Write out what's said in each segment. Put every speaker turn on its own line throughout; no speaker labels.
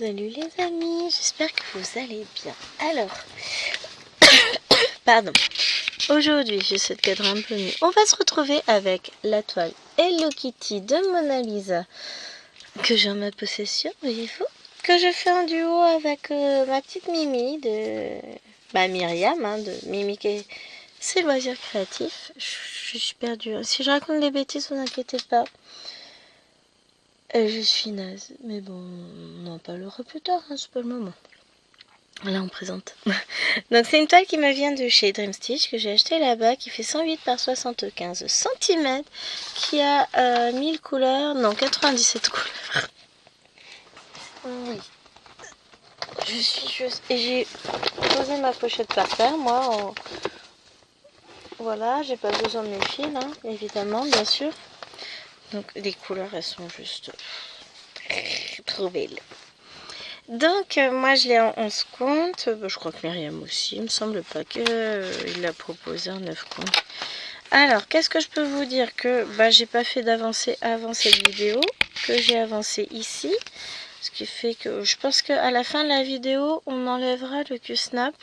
Salut les amis, j'espère que vous allez bien. Alors, pardon, aujourd'hui je suis cadre un peu mieux. On va se retrouver avec la toile Hello Kitty de Mona Lisa que j'ai en ma possession, voyez-vous, que je fais en duo avec ma petite Mimi de Myriam, de Mimi qui est ses loisirs créatifs. Je suis perdue. Si je raconte des bêtises, vous inquiétez pas. Je suis naze, mais bon, on en parlera plus tard, c'est pas le moment. Là, on présente. Donc, c'est une toile qui me vient de chez Dream Stitch, que j'ai acheté là-bas, qui fait 108 par 75 cm, qui a 1000 couleurs, non, 97 couleurs. Oui. Et j'ai posé ma pochette par terre, moi. Voilà, j'ai pas besoin de mes fils, évidemment, bien sûr. Donc, les couleurs, elles sont juste trop belles. Donc, moi, je l'ai en 11 comptes. Je crois que Myriam aussi. Il me semble pas qu'il l'a proposé en 9 comptes. Alors, qu'est-ce que je peux vous dire? Que j'ai pas fait d'avancée avant cette vidéo. Que j'ai avancé ici. Ce qui fait que je pense qu'à la fin de la vidéo, on enlèvera le Q-Snap.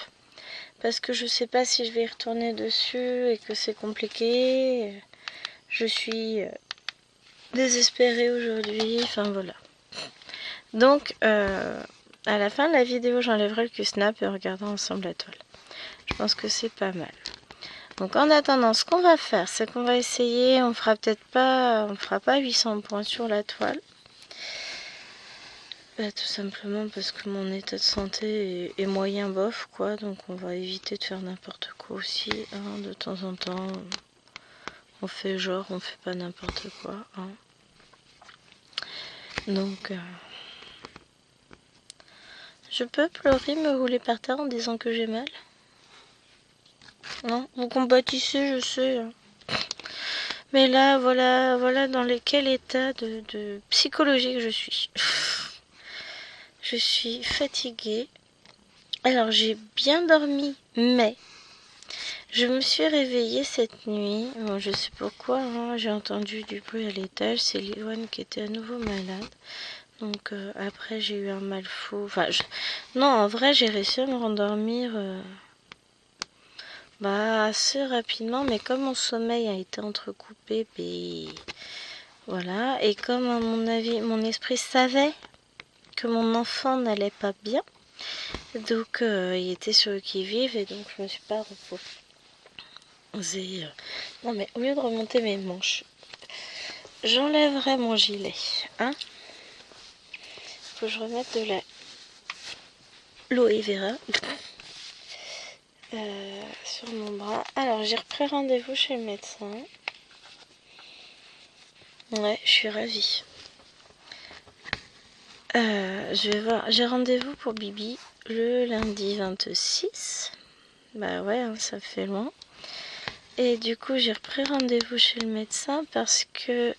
Parce que je sais pas si je vais y retourner dessus et que c'est compliqué. Je suis désespérée aujourd'hui. Enfin, voilà. Donc, à la fin de la vidéo, j'enlèverai le Q-Snap et on regardera ensemble la toile. Je pense que c'est pas mal. Donc, en attendant, ce qu'on va faire, c'est qu'on va essayer, on fera pas 800 points sur la toile. Tout simplement parce que mon état de santé est moyen bof, quoi. Donc, on va éviter de faire n'importe quoi aussi, de temps en temps. On fait genre, on fait pas n'importe quoi, Donc... je peux pleurer, me rouler par terre en disant que j'ai mal? Non, vous compatissez, je sais. Mais là, voilà dans quel état de psychologique je suis. Je suis fatiguée. Alors, j'ai bien dormi, mais je me suis réveillée cette nuit. Bon, je sais pourquoi, j'ai entendu du bruit à l'étage. C'est Livoine qui était à nouveau malade. Donc, après, j'ai eu un mal fou. Non, en vrai, j'ai réussi à me rendormir... assez rapidement, mais comme mon sommeil a été entrecoupé, voilà, et comme à mon avis, mon esprit savait que mon enfant n'allait pas bien, donc il était sur le qui-vive, et donc je me suis pas reposée. Non mais au lieu de remonter mes manches, j'enlèverai mon gilet, Faut que je remette de l'aloe vera. Sur mon bras. Alors, j'ai repris rendez-vous chez le médecin. Ouais, je suis ravie. Je vais voir. J'ai rendez-vous pour Bibi le lundi 26. Ouais, ça fait loin. Et du coup, j'ai repris rendez-vous chez le médecin parce que...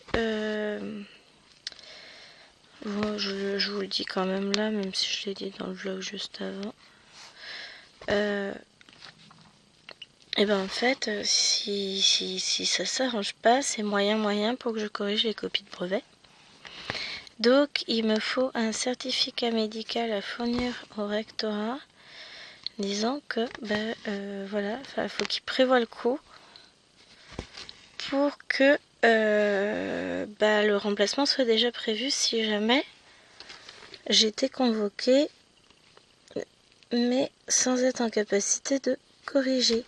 bon, je vous le dis quand même là, même si je l'ai dit dans le vlog juste avant. Et en fait, si ça s'arrange pas, c'est moyen pour que je corrige les copies de brevet. Donc, il me faut un certificat médical à fournir au rectorat disant que, voilà, faut qu'il prévoie le coup pour que le remplacement soit déjà prévu si jamais j'étais convoquée, mais sans être en capacité de corriger.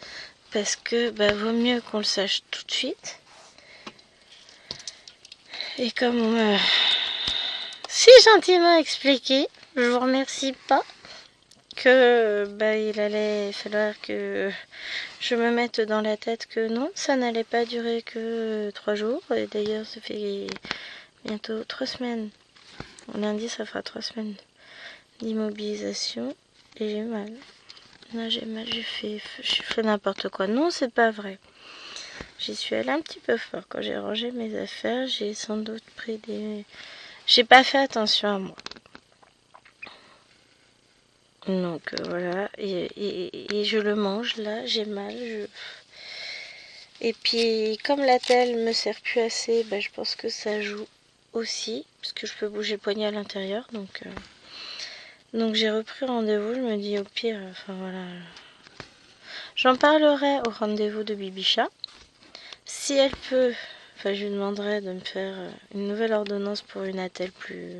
Parce que vaut mieux qu'on le sache tout de suite. Et comme on m'a si gentiment expliqué, je vous remercie pas, que il allait falloir que je me mette dans la tête que non, ça n'allait pas durer que 3 jours. Et d'ailleurs, ça fait bientôt 3 semaines. Lundi, ça fera 3 semaines d'immobilisation. Et j'ai mal. Non, j'ai mal, j'ai fait n'importe quoi. Non, c'est pas vrai. J'y suis allée un petit peu fort. Quand j'ai rangé mes affaires, j'ai sans doute pris des... J'ai pas fait attention à moi. Donc voilà, et je le mange là, j'ai mal. Et puis comme la telle me sert plus assez, je pense que ça joue aussi, parce que je peux bouger le poignet à l'intérieur. Donc Donc j'ai repris rendez-vous, je me dis au pire, enfin voilà. J'en parlerai au rendez-vous de Bibicha. Si elle peut, enfin je lui demanderai de me faire une nouvelle ordonnance pour une attelle plus...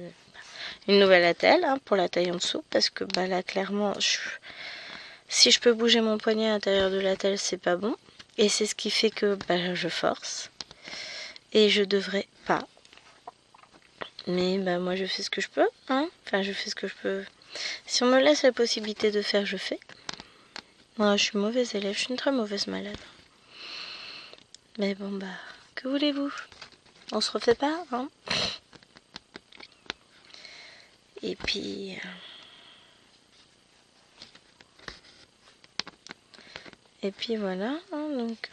Une nouvelle attelle, hein, pour la taille en dessous, parce que bah là clairement, si je peux bouger mon poignet à l'intérieur de l'attelle, c'est pas bon. Et c'est ce qui fait que bah, je force. Et je devrais pas. Mais bah moi je fais ce que je peux, hein. Enfin je fais ce que je peux. Si on me laisse la possibilité de faire, je fais. Moi je suis mauvaise élève, je suis une très mauvaise malade. Mais bon bah, que voulez-vous? On se refait pas, hein. Et puis... Et puis voilà, hein, donc...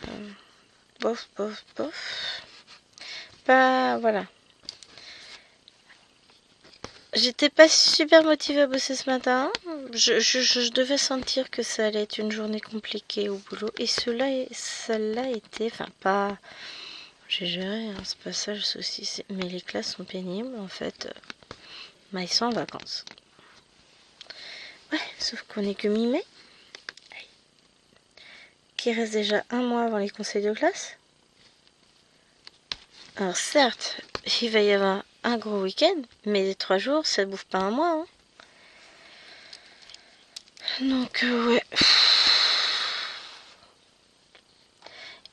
bof, bof, bof. Bah voilà. J'étais pas super motivée à bosser ce matin. Je devais sentir que ça allait être une journée compliquée au boulot. Et celle-là était... Enfin, pas... J'ai géré, hein, c'est pas ça le souci. Mais les classes sont pénibles, en fait. Bah, ils sont en vacances. Ouais, sauf qu'on est que mi-mai. Qu'il reste déjà un mois avant les conseils de classe. Alors certes, il va y avoir un gros week-end, mais les 3 jours, ça bouffe pas un mois. Hein. Donc ouais.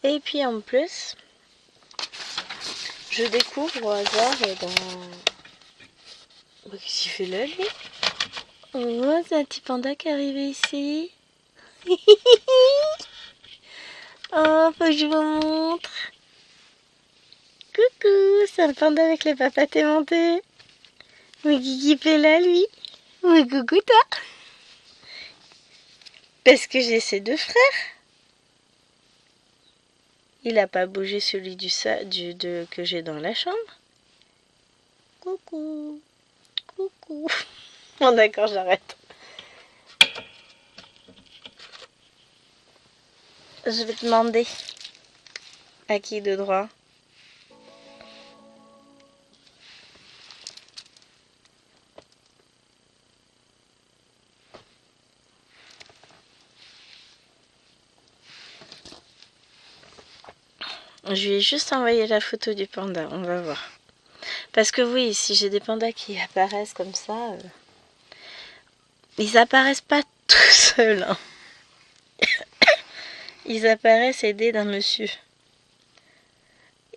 Et puis en plus, je découvre au hasard dans... Qu'est-ce qu'il fait là, lui? Oh, c'est un petit panda qui est arrivé ici. Oh, faut que je vous montre. Coucou, c'est un panda avec les papates aimantées. Mais qui fait là, lui? Mais coucou, toi. Parce que j'ai ses 2 frères. Il a pas bougé celui que j'ai dans la chambre. Coucou. Coucou. Bon d'accord, j'arrête. Je vais demander à qui de droit. Je lui ai juste envoyé la photo du panda, on va voir. Parce que oui, si j'ai des pandas qui apparaissent comme ça, ils apparaissent pas tout seuls. Hein. Ils apparaissent aidés d'un monsieur.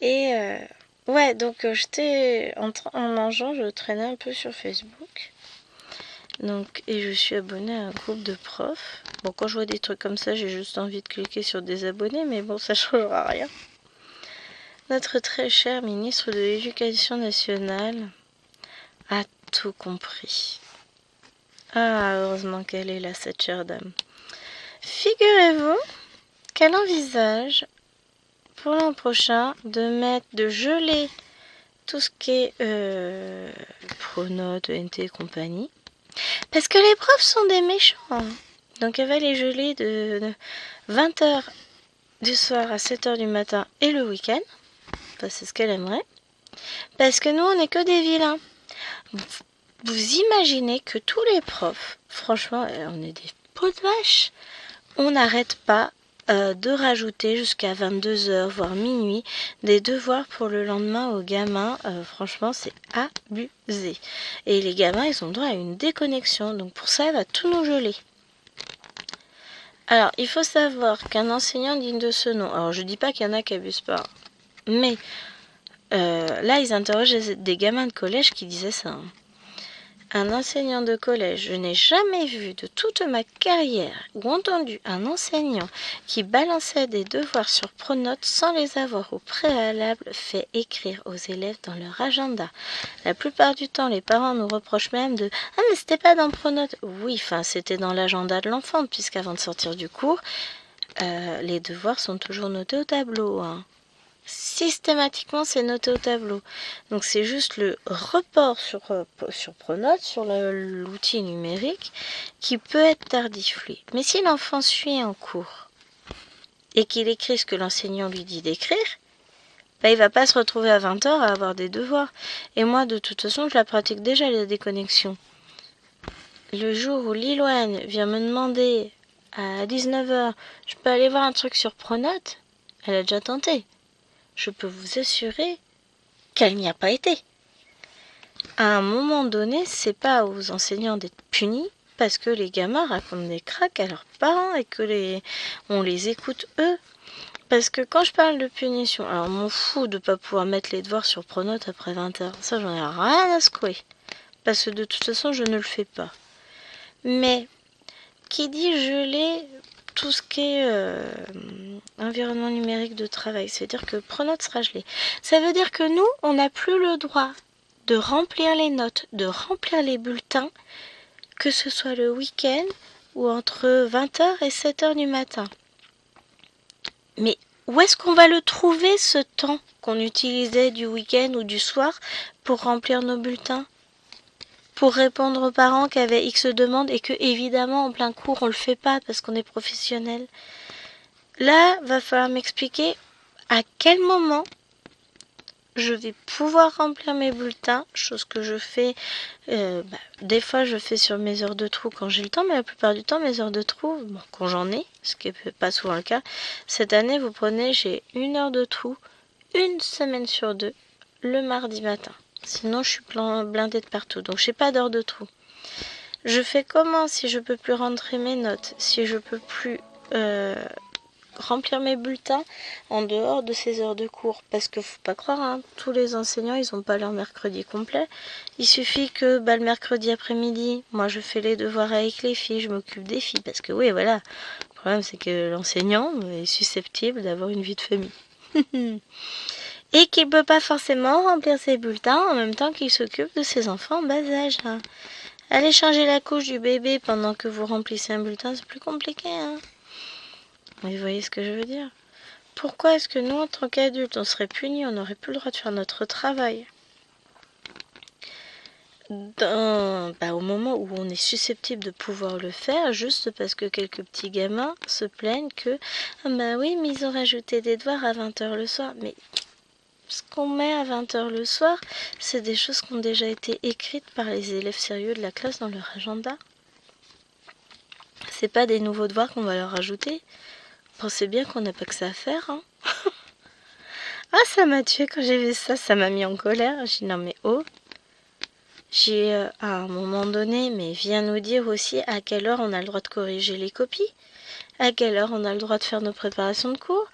Et ouais, donc j'étais en mangeant, je traînais un peu sur Facebook. Donc, et je suis abonnée à un groupe de profs. Bon, quand je vois des trucs comme ça, j'ai juste envie de cliquer sur désabonner, mais bon, ça changera rien. Notre très cher ministre de l'Éducation nationale a tout compris. Ah, heureusement qu'elle est là, cette chère dame. Figurez-vous qu'elle envisage pour l'an prochain de geler tout ce qui est Pronote, ENT et compagnie. Parce que les profs sont des méchants. Hein. Donc elle va les geler de 20h du soir à 7h du matin et le week-end. Enfin, c'est ce qu'elle aimerait. Parce que nous, on n'est que des vilains. Vous imaginez que tous les profs, franchement, on est des pots de vache. On n'arrête pas de rajouter jusqu'à 22h, voire minuit, des devoirs pour le lendemain aux gamins. Franchement, c'est abusé. Et les gamins, ils ont droit à une déconnexion. Donc pour ça, elle va tout nous geler. Alors, il faut savoir qu'un enseignant digne de ce nom, alors je dis pas qu'il y en a qui abusent pas, mais là, ils interrogent des gamins de collège qui disaient ça. Hein. Un enseignant de collège, je n'ai jamais vu de toute ma carrière ou entendu un enseignant qui balançait des devoirs sur Pronote sans les avoir au préalable fait écrire aux élèves dans leur agenda. La plupart du temps, les parents nous reprochent même de « Ah mais c'était pas dans Pronote !» Oui, enfin c'était dans l'agenda de l'enfant, puisqu'avant de sortir du cours, les devoirs sont toujours notés au tableau. Hein. Systématiquement, c'est noté au tableau. Donc, c'est juste le report sur Pronote, sur l'outil numérique, qui peut être tardif, lui. Mais si l'enfant suit en cours et qu'il écrit ce que l'enseignant lui dit d'écrire, bah, il va pas se retrouver à 20h à avoir des devoirs. Et moi, de toute façon, je la pratique déjà, la déconnexion. le jour où Liloane vient me demander à 19h, je peux aller voir un truc sur Pronote, elle a déjà tenté. Je peux vous assurer qu'elle n'y a pas été. À un moment donné, c'est pas aux enseignants d'être punis parce que les gamins racontent des cracks à leurs parents et que on les écoute eux. Parce que quand je parle de punition, alors on m'en fout de pas pouvoir mettre les devoirs sur Pronote après 20h. Ça, j'en ai rien à secouer. Parce que de toute façon, je ne le fais pas. Mais, qui dit geler tout ce qui est environnement numérique de travail, c'est-à-dire que Pronote sera gelé. Ça veut dire que nous, on n'a plus le droit de remplir les notes, de remplir les bulletins, que ce soit le week-end ou entre 20h et 7h du matin. Mais où est-ce qu'on va le trouver, ce temps qu'on utilisait du week-end ou du soir pour remplir nos bulletins? Pour répondre aux parents qui avaient X demandes et que, évidemment, en plein cours, on le fait pas parce qu'on est professionnel. Là, va falloir m'expliquer à quel moment je vais pouvoir remplir mes bulletins, chose que je fais, des fois je fais sur mes heures de trou quand j'ai le temps, mais la plupart du temps mes heures de trou, bon, quand j'en ai, ce qui n'est pas souvent le cas, cette année vous prenez, j'ai 1 heure de trou, 1 semaine sur 2, le mardi matin. Sinon je suis blindée de partout, donc j'ai pas d'heure de trou. Je fais comment si je peux plus rentrer mes notes, si je peux plus remplir mes bulletins en dehors de ces heures de cours, parce que faut pas croire, hein, tous les enseignants ils ont pas leur mercredi complet. Il suffit que le mercredi après-midi, moi je fais les devoirs avec les filles, je m'occupe des filles, parce que oui voilà, le problème c'est que l'enseignant est susceptible d'avoir une vie de famille et qu'il peut pas forcément remplir ses bulletins en même temps qu'il s'occupe de ses enfants en bas âge, hein. Aller changer la couche du bébé pendant que vous remplissez un bulletin, c'est plus compliqué, hein. Mais vous voyez ce que je veux dire? Pourquoi est-ce que nous, en tant qu'adultes, on serait punis, on n'aurait plus le droit de faire notre travail au moment où on est susceptible de pouvoir le faire, juste parce que quelques petits gamins se plaignent que « Ah bah oui, mais ils ont rajouté des devoirs à 20h le soir. » Mais ce qu'on met à 20h le soir, c'est des choses qui ont déjà été écrites par les élèves sérieux de la classe dans leur agenda. C'est pas des nouveaux devoirs qu'on va leur rajouter. Pensez bien qu'on n'a pas que ça à faire, hein. Ah, ça m'a tué quand j'ai vu ça, ça m'a mis en colère. J'ai dit non mais oh. J'ai à un moment donné, mais viens nous dire aussi à quelle heure on a le droit de corriger les copies, à quelle heure on a le droit de faire nos préparations de cours,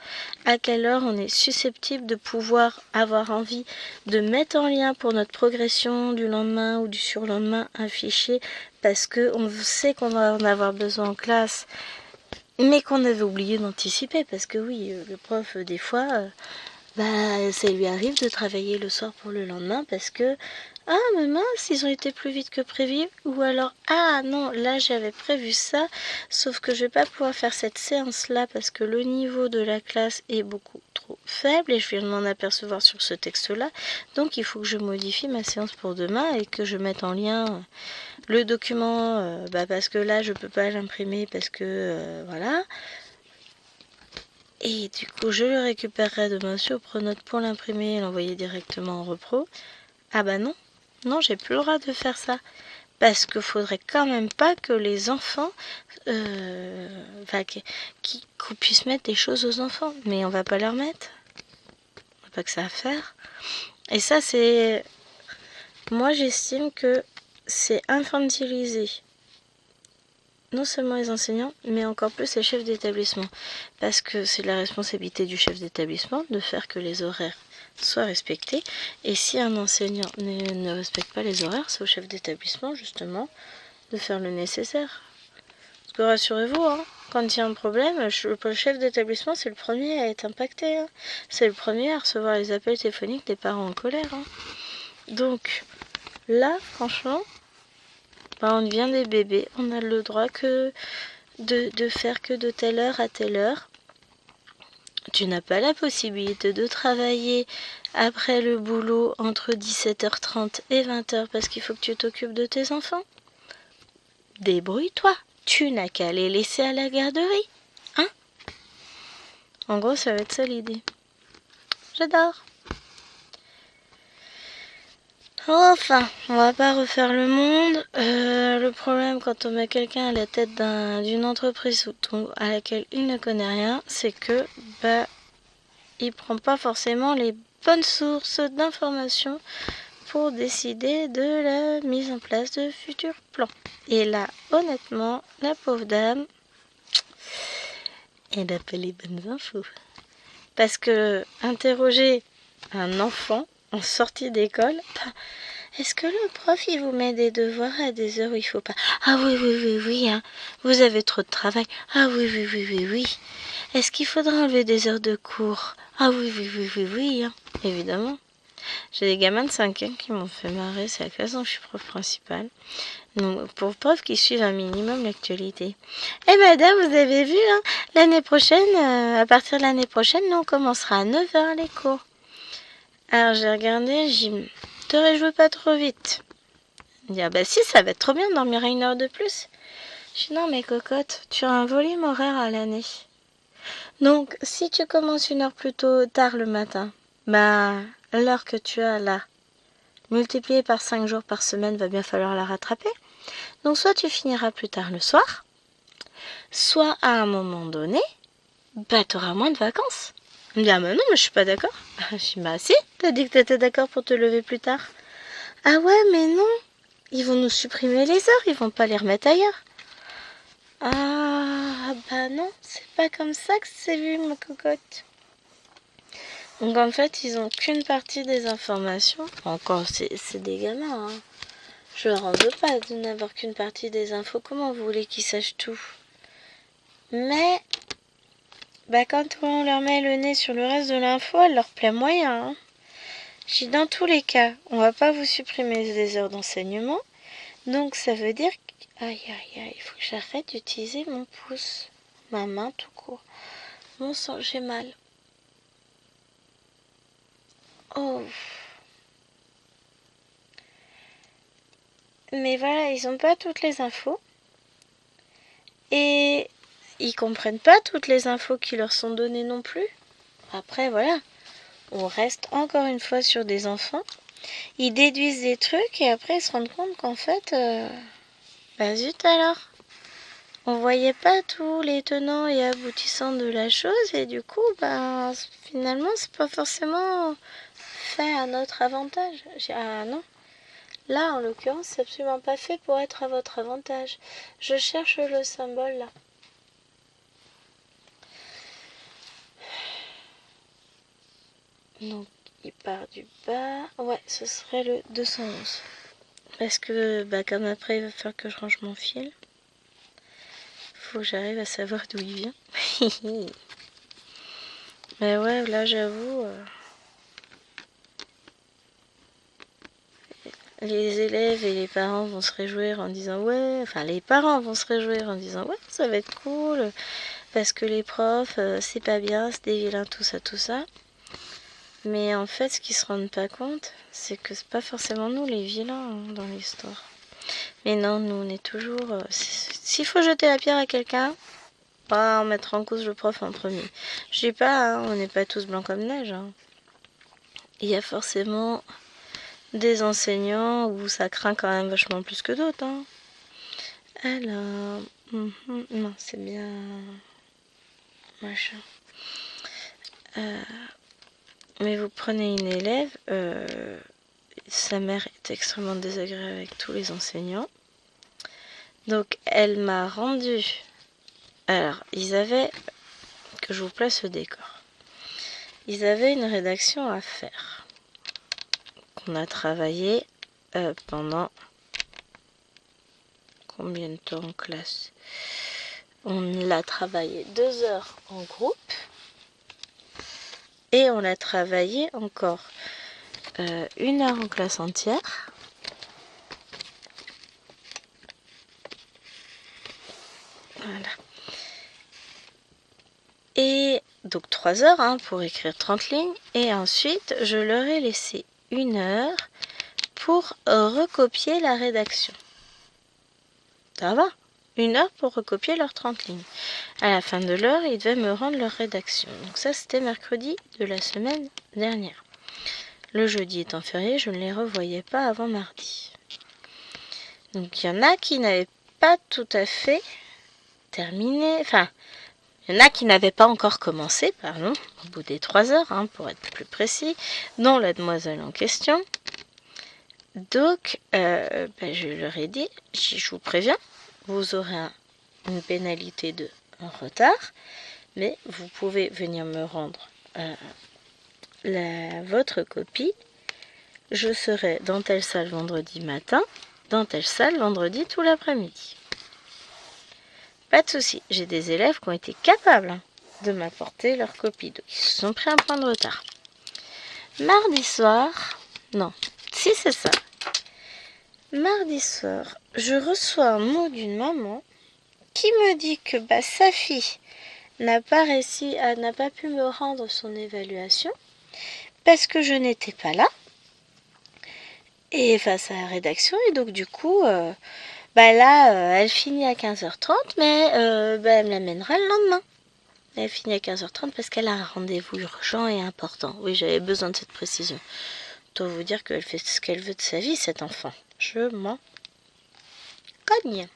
à quelle heure on est susceptible de pouvoir avoir envie de mettre en lien pour notre progression du lendemain ou du surlendemain un fichier parce qu'on sait qu'on va en avoir besoin en classe, mais qu'on avait oublié d'anticiper parce que oui, le prof des fois... ça lui arrive de travailler le soir pour le lendemain parce que ah mais mince, ils ont été plus vite que prévu, ou alors ah non, là j'avais prévu ça, sauf que je vais pas pouvoir faire cette séance là parce que le niveau de la classe est beaucoup trop faible et je viens de m'en apercevoir sur ce texte là, donc il faut que je modifie ma séance pour demain et que je mette en lien le document parce que là je peux pas l'imprimer parce que voilà. Et du coup, je le récupérerai demain sur Pronote pour l'imprimer et l'envoyer directement en repro. Ah bah non, non, j'ai plus le droit de faire ça. Parce qu'il faudrait quand même pas que les enfants... qu'on puisse mettre des choses aux enfants. Mais on va pas leur mettre. On n'a pas que ça à faire. Et ça, c'est... Moi, j'estime que c'est infantilisé. Non seulement les enseignants, mais encore plus les chefs d'établissement. Parce que c'est la responsabilité du chef d'établissement de faire que les horaires soient respectés. Et si un enseignant ne respecte pas les horaires, c'est au chef d'établissement, justement, de faire le nécessaire. Parce que rassurez-vous, hein, quand il y a un problème, le chef d'établissement, c'est le premier à être impacté. Hein. C'est le premier à recevoir les appels téléphoniques des parents en colère. Hein. Donc, là, franchement... on devient des bébés, on a le droit que de faire que de telle heure à telle heure. Tu n'as pas la possibilité de travailler après le boulot entre 17h30 et 20h parce qu'il faut que tu t'occupes de tes enfants. Débrouille-toi, tu n'as qu'à les laisser à la garderie. Hein? En gros, ça va être ça l'idée. J'adore. Enfin, on va pas refaire le monde. Le problème quand on met quelqu'un à la tête d'une entreprise à laquelle il ne connaît rien, c'est que il prend pas forcément les bonnes sources d'informations pour décider de la mise en place de futurs plans. Et là, honnêtement, la pauvre dame, elle n'a pas les bonnes infos. Parce que interroger un enfant en sortie d'école, est-ce que le prof il vous met des devoirs à des heures où il faut pas? Ah oui, oui, oui, oui, hein. Vous avez trop de travail. Ah oui, oui, oui, oui, oui. Est-ce qu'il faudra enlever des heures de cours? Ah oui, oui, oui, oui, oui, hein. Évidemment. J'ai des gamins de 5e qui m'ont fait marrer, c'est la classe dont je suis prof principale. Donc, pour preuve qu'ils suivent un minimum l'actualité. Eh madame, vous avez vu, hein, l'année prochaine, à partir de l'année prochaine, nous on commencera à 9h les cours. Alors j'ai regardé, j'ai dit, te réjouis pas trop vite. Il dit, ah bah si, ça va être trop bien de dormir 1 heure de plus. Je dis, non mais cocotte, tu as un volume horaire à l'année. Donc, si tu commences 1 heure plus tard le matin, l'heure que tu as là, multipliée par 5 jours par semaine, va bien falloir la rattraper. Donc, soit tu finiras plus tard le soir, soit à un moment donné, tu auras moins de vacances. Il me dit, ah bah non, mais je suis pas d'accord. Je dis, bah si, t'as dit que t'étais d'accord pour te lever plus tard. Ah ouais, mais non, ils vont nous supprimer les heures, ils vont pas les remettre ailleurs. Ah bah non, c'est pas comme ça que c'est vu, ma cocotte. Donc en fait, ils ont qu'une partie des informations. Encore, c'est des gamins, hein. Je leur en veux pas de n'avoir qu'une partie des infos. Comment vous voulez qu'ils sachent tout? Mais, quand on leur met le nez sur le reste de l'info, elle leur plaît moyen, hein. J'ai dit, dans tous les cas, on va pas vous supprimer des heures d'enseignement. Donc ça veut dire que... Aïe, aïe, aïe, il faut que j'arrête d'utiliser mon pouce. Ma main tout court. Mon sang, j'ai mal. Oh. Mais voilà, ils ont pas toutes les infos. Et ils comprennent pas toutes les infos qui leur sont données non plus. Après, voilà, on reste encore une fois sur des enfants. Ils déduisent des trucs et après ils se rendent compte qu'en fait, zut alors. On voyait pas tous les tenants et aboutissants de la chose et du coup, finalement, c'est pas forcément fait à notre avantage. Ah non. Là, en l'occurrence, c'est absolument pas fait pour être à votre avantage. Je cherche le symbole là. Donc, il part du bas. Ouais, ce serait le 211. Parce que, comme après, il va falloir que je range mon fil. Faut que j'arrive à savoir d'où il vient. Mais ouais, là, j'avoue... les élèves et les parents vont se réjouir en disant ouais, enfin les parents vont se réjouir en disant ouais, ça va être cool parce que les profs c'est pas bien, c'est des vilains, tout ça. Mais en fait, ce qu'ils se rendent pas compte, c'est que c'est pas forcément nous les vilains dans l'histoire. Mais non, nous on est toujours... s'il faut jeter la pierre à quelqu'un, on mettra en cause le prof en premier. Je dis pas, hein, on n'est pas tous blancs comme neige. Hein. Il y a forcément... des enseignants où ça craint quand même vachement plus que d'autres. Hein. Alors, non, c'est bien machin. Mais vous prenez une élève, sa mère est extrêmement désagréable avec tous les enseignants. Donc, elle m'a rendu... Alors, ils avaient... Que je vous place le décor. Ils avaient une rédaction à faire. On a travaillé pendant combien de temps en classe? On l'a travaillé 2 heures en groupe et on l'a travaillé encore 1 heure en classe entière. Voilà. Et donc 3 heures pour écrire 30 lignes et ensuite je leur ai laissé 1 heure pour recopier la rédaction. Ça va, 1 heure pour recopier leurs 30 lignes. À la fin de l'heure, ils devaient me rendre leur rédaction. Donc ça, c'était mercredi de la semaine dernière. Le jeudi étant férié, je ne les revoyais pas avant mardi. Donc il y en a qui n'avaient pas tout à fait terminé, enfin, il y en a qui n'avaient pas encore commencé, pardon, au bout des 3 heures, hein, pour être plus précis, dont la demoiselle en question. Donc, je leur ai dit, je vous préviens, vous aurez une pénalité de retard, mais vous pouvez venir me rendre votre copie. Je serai dans telle salle vendredi matin, dans telle salle vendredi tout l'après-midi. Pas de souci, j'ai des élèves qui ont été capables de m'apporter leur copie. Donc, ils se sont pris un point de retard. Mardi soir, non, si c'est ça. Mardi soir, je reçois un mot d'une maman qui me dit que sa fille n'a pas pu me rendre son évaluation parce que je n'étais pas là et face à la rédaction, et donc du coup elle finit à 15h30, mais elle me l'amènera le lendemain. Elle finit à 15h30 parce qu'elle a un rendez-vous urgent et important. Oui, j'avais besoin de cette précision. Je dois vous dire qu'elle fait ce qu'elle veut de sa vie, cet enfant. Je m'en cogne.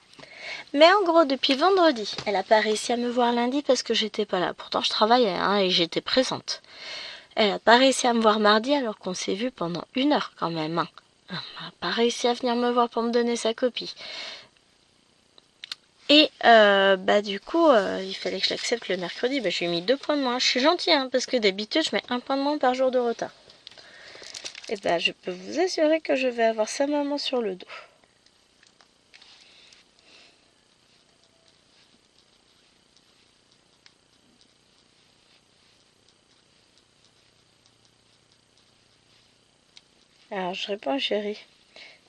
Mais en gros, depuis vendredi, elle n'a pas réussi à me voir lundi parce que j'étais pas là. Pourtant, je travaillais et j'étais présente. Elle n'a pas réussi à me voir mardi alors qu'on s'est vu pendant 1 heure quand même. Elle n'a pas réussi à venir me voir pour me donner sa copie. Et du coup, il fallait que je l'accepte le mercredi. Je lui ai mis 2 points de moins. Je suis gentille parce que d'habitude, je mets 1 point de moins par jour de retard. Et je peux vous assurer que je vais avoir sa maman sur le dos. Alors je réponds à Chéri.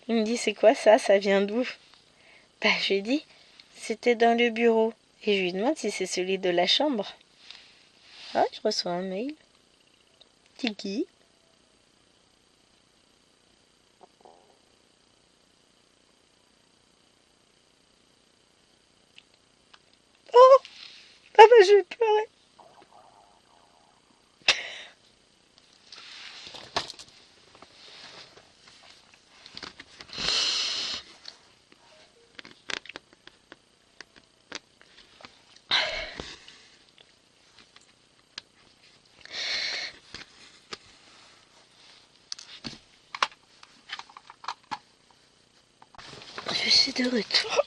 Il me dit c'est quoi ça? Ça vient d'où? Je lui ai dit c'était dans le bureau. Et je lui demande si c'est celui de la chambre. Ah, je reçois un mail. Tiki. Oh! Je vais pleurer. Je suis de retour.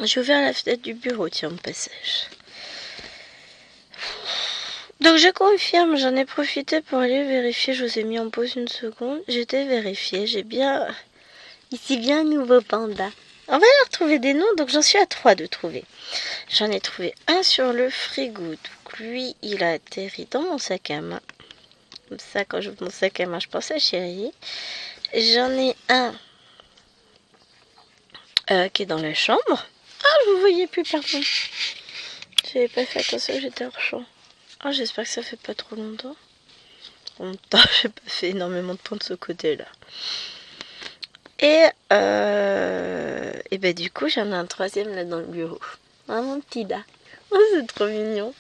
J'ai ouvert la fenêtre du bureau, tiens, au passage. Donc je confirme, j'en ai profité pour aller vérifier. Je vous ai mis en pause 1 seconde. J'étais vérifiée, j'ai bien... Ici bien un nouveau panda. On va leur trouver des noms, donc j'en suis à 3 de trouver. J'en ai trouvé un sur le frigo. Donc lui, il a atterri dans mon sac à main. Comme ça, quand j'ouvre mon sac à main, je pense à Chéri. J'en ai un qui est dans la chambre. Ah, je vous voyais plus, pardon. J'avais pas fait attention, j'étais hors champ. Ah, j'espère que ça fait pas trop longtemps. En même temps, j'ai pas fait énormément de points de ce côté-là. Et du coup, j'en ai un 3e là dans le bureau. Ah, mon petit da. Oh, c'est trop mignon.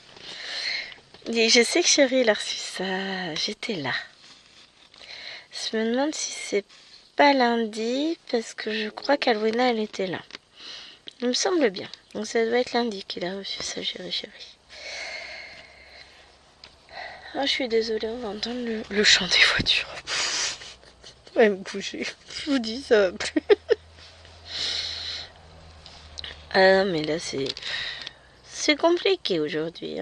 Et je sais que Chéri, il a reçu ça. J'étais là. Je me demande si c'est pas lundi, parce que je crois qu'Alwina, elle était là. Il me semble bien. Donc ça doit être lundi qu'il a reçu ça, Chéri. Ah, je suis désolée, on va entendre le chant des voitures. Ça va me bouger. Je vous dis, ça va plus. Ah non, mais là, c'est compliqué aujourd'hui.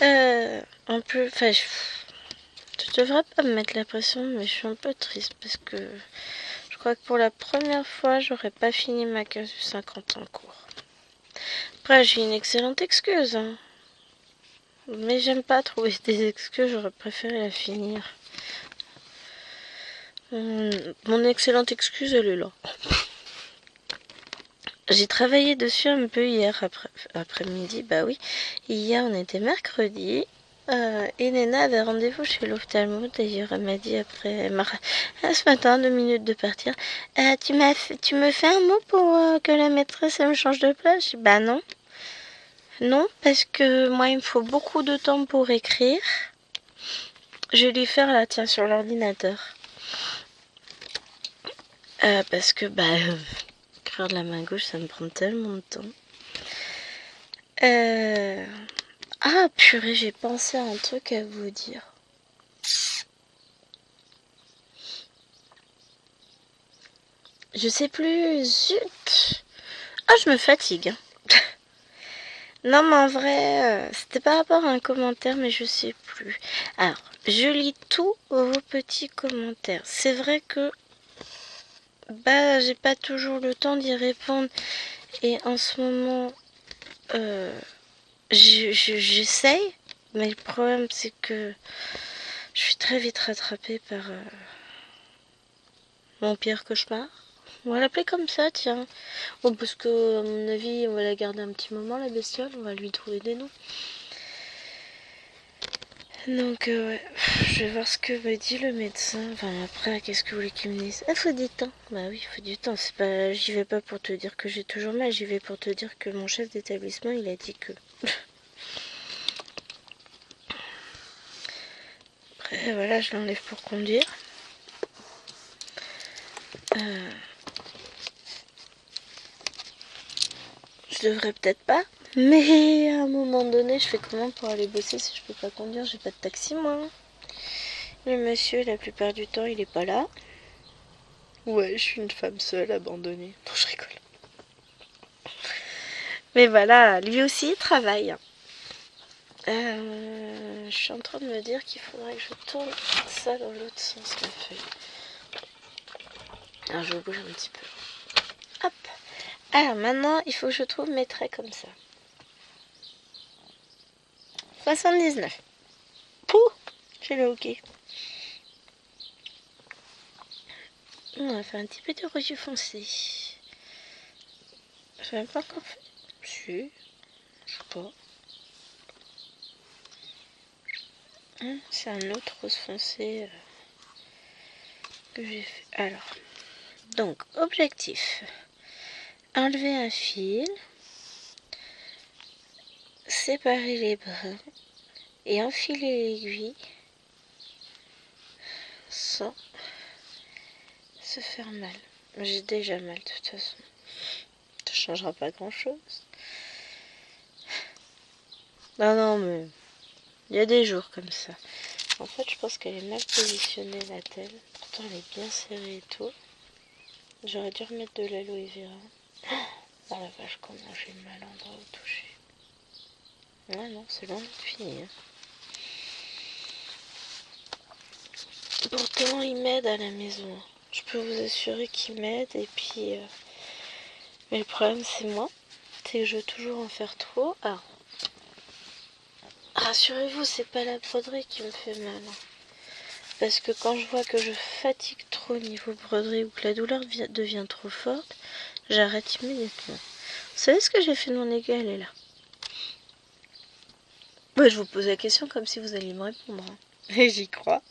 Un peu... Enfin, je devrais pas me mettre la pression, mais je suis un peu triste parce que je crois que pour la première fois, j'aurais pas fini ma case du 50 en cours. Après, j'ai une excellente excuse. Mais j'aime pas trouver des excuses, j'aurais préféré la finir. Mon excellente excuse, elle est là. J'ai travaillé dessus un peu hier après-midi. Bah oui, hier on était mercredi. Et Nena avait rendez-vous chez l'ophtalmo. D'ailleurs, elle m'a dit après, ce matin, 2 minutes de partir. Tu me fais un mot pour que la maîtresse elle me change de place? Je dis, bah non. Non, parce que moi, il me faut beaucoup de temps pour écrire. Je vais lui faire là, tiens, sur l'ordinateur. Parce que, écrire de la main gauche, ça me prend tellement de temps. Ah, purée, j'ai pensé à un truc à vous dire. Je sais plus, zut. Ah, je me fatigue. Non, mais en vrai, c'était par rapport à un commentaire, mais je sais plus. Alors, je lis tous vos petits commentaires. C'est vrai que, j'ai pas toujours le temps d'y répondre. Et en ce moment, j'essaye. Mais le problème, c'est que je suis très vite rattrapée par mon pire cauchemar. On va l'appeler comme ça, tiens. Bon, parce que, à mon avis, on va la garder un petit moment, la bestiole. On va lui trouver des noms. Donc, ouais. Je vais voir ce que me dit le médecin. Enfin, après, qu'est-ce que vous voulez qu'il me dise? Ah, faut du temps. Bah oui, il faut du temps. C'est pas... J'y vais pas pour te dire que j'ai toujours mal. J'y vais pour te dire que mon chef d'établissement, il a dit que... Après, voilà, je l'enlève pour conduire. Je devrais peut-être pas. Mais à un moment donné, je fais comment pour aller bosser si je peux pas conduire? J'ai pas de taxi, moi. Le monsieur, la plupart du temps, il est pas là. Ouais, je suis une femme seule, abandonnée. Non, je rigole. Mais voilà, lui aussi, il travaille. Je suis en train de me dire qu'il faudrait que je tourne ça dans l'autre sens, ma feuille. Alors, je bouge un petit peu. Hop. Alors, maintenant, il faut que je trouve mes traits comme ça. 79. Pouh, j'ai le hockey. On va faire un petit peu de rouge foncé. Je n'ai pas encore fait. Si, je sais pas. C'est un autre rose foncé que j'ai fait. Alors, donc, objectif. Enlever un fil. Séparer les brins. Et enfiler l'aiguille. Sans se faire mal. J'ai déjà mal de toute façon. Ça changera pas grand chose. Non, mais il y a des jours comme ça. En fait, je pense qu'elle est mal positionnée, la telle. Pourtant, elle est bien serrée et tout. J'aurais dû remettre de l'aloe vera. Oh la vache, comment j'ai mal endroit où toucher. Ouais, non, c'est loin d'être fini. Hein. Pourtant, il m'aide à la maison. Je peux vous assurer qu'il m'aide. Et puis, mais le problème, c'est moi. C'est que je veux toujours en faire trop. Ah, rassurez-vous, c'est pas la broderie qui me fait mal. Parce que quand je vois que je fatigue trop au niveau broderie ou que la douleur devient trop forte, j'arrête immédiatement. Vous savez ce que j'ai fait de mon aiguille? Elle est là. Bah, je vous pose la question comme si vous alliez me répondre. Hein. Et j'y crois.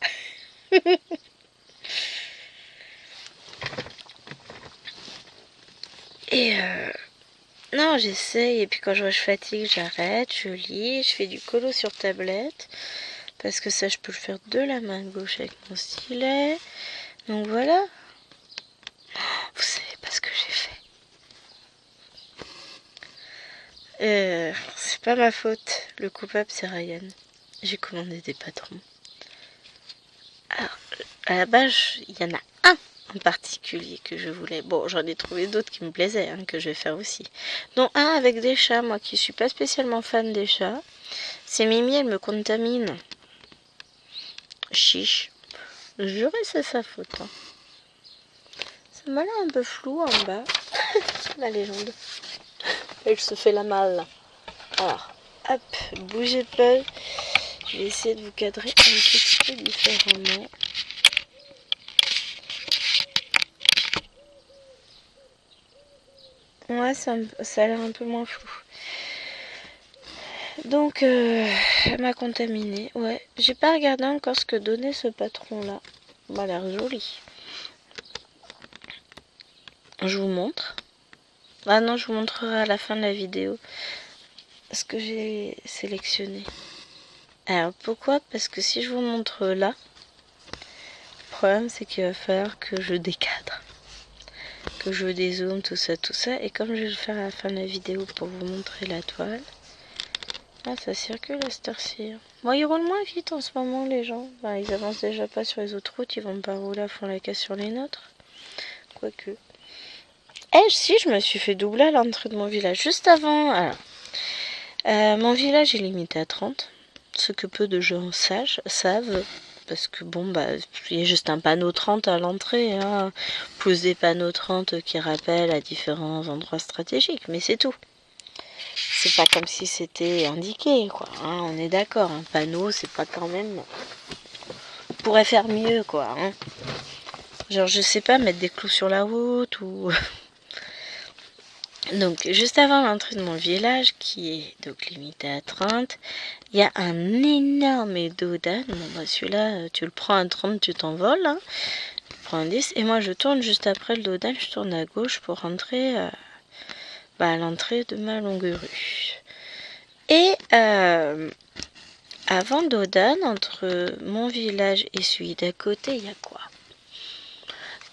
Et non, j'essaye. Et puis quand je vois que je fatigue, j'arrête, je lis, je fais du colo sur tablette. Parce que ça, je peux le faire de la main gauche avec mon stylet. Donc voilà. Vous savez pas ce que j'ai fait. C'est pas ma faute. Le coupable, c'est Ryan. J'ai commandé des patrons. Alors, à la base, il y en a un en particulier que je voulais. Bon, j'en ai trouvé d'autres qui me plaisaient, hein, que je vais faire aussi. Dont un avec des chats, moi qui suis pas spécialement fan des chats. C'est Mimi, elle me contamine. Chiche. Juré, c'est sa faute. Hein. Ça m'a l'air un peu flou en bas. La légende. Elle se fait la malle. Alors, hop, bougez pas. Je vais essayer de vous cadrer un petit peu différemment. Ouais, ça a l'air un peu moins flou. Donc, elle m'a contaminé. Ouais, j'ai pas regardé encore ce que donnait ce patron-là. Il m'a l'air joli. Je vous montre. Ah non, je vous montrerai à la fin de la vidéo ce que j'ai sélectionné. Alors pourquoi? Parce que si je vous montre là, le problème c'est qu'il va falloir que je décadre, que je dézoome, tout ça. Et comme je vais le faire à la fin de la vidéo pour vous montrer la toile, ah ça circule à cette heure-ci. Bon, ils roulent moins vite en ce moment les gens. Enfin, ils avancent déjà pas sur les autres routes, ils vont pas rouler à fond la caisse sur les nôtres. Quoique. Eh si, je me suis fait doubler à l'entrée de mon village juste avant. Alors, mon village est limité à 30. Ce que peu de gens savent, parce que bon, bah, il y a juste un panneau 30 à l'entrée, hein, plus des panneaux 30 qui rappellent à différents endroits stratégiques, mais c'est tout. C'est pas comme si c'était indiqué, quoi. Hein, on est d'accord, un panneau, c'est pas quand même. On pourrait faire mieux, quoi. Hein. Genre, je sais pas, mettre des clous sur la route ou. Donc, juste avant l'entrée de mon village, qui est donc limité à 30, il y a un énorme dodan. Bon, bah, celui-là, tu le prends à 30, tu t'envoles. Hein. Tu prends un 10. Et moi, je tourne juste après le dodan, je tourne à gauche pour rentrer à l'entrée de ma longue rue. Et avant Dodan, entre mon village et celui d'à côté, il y a quoi?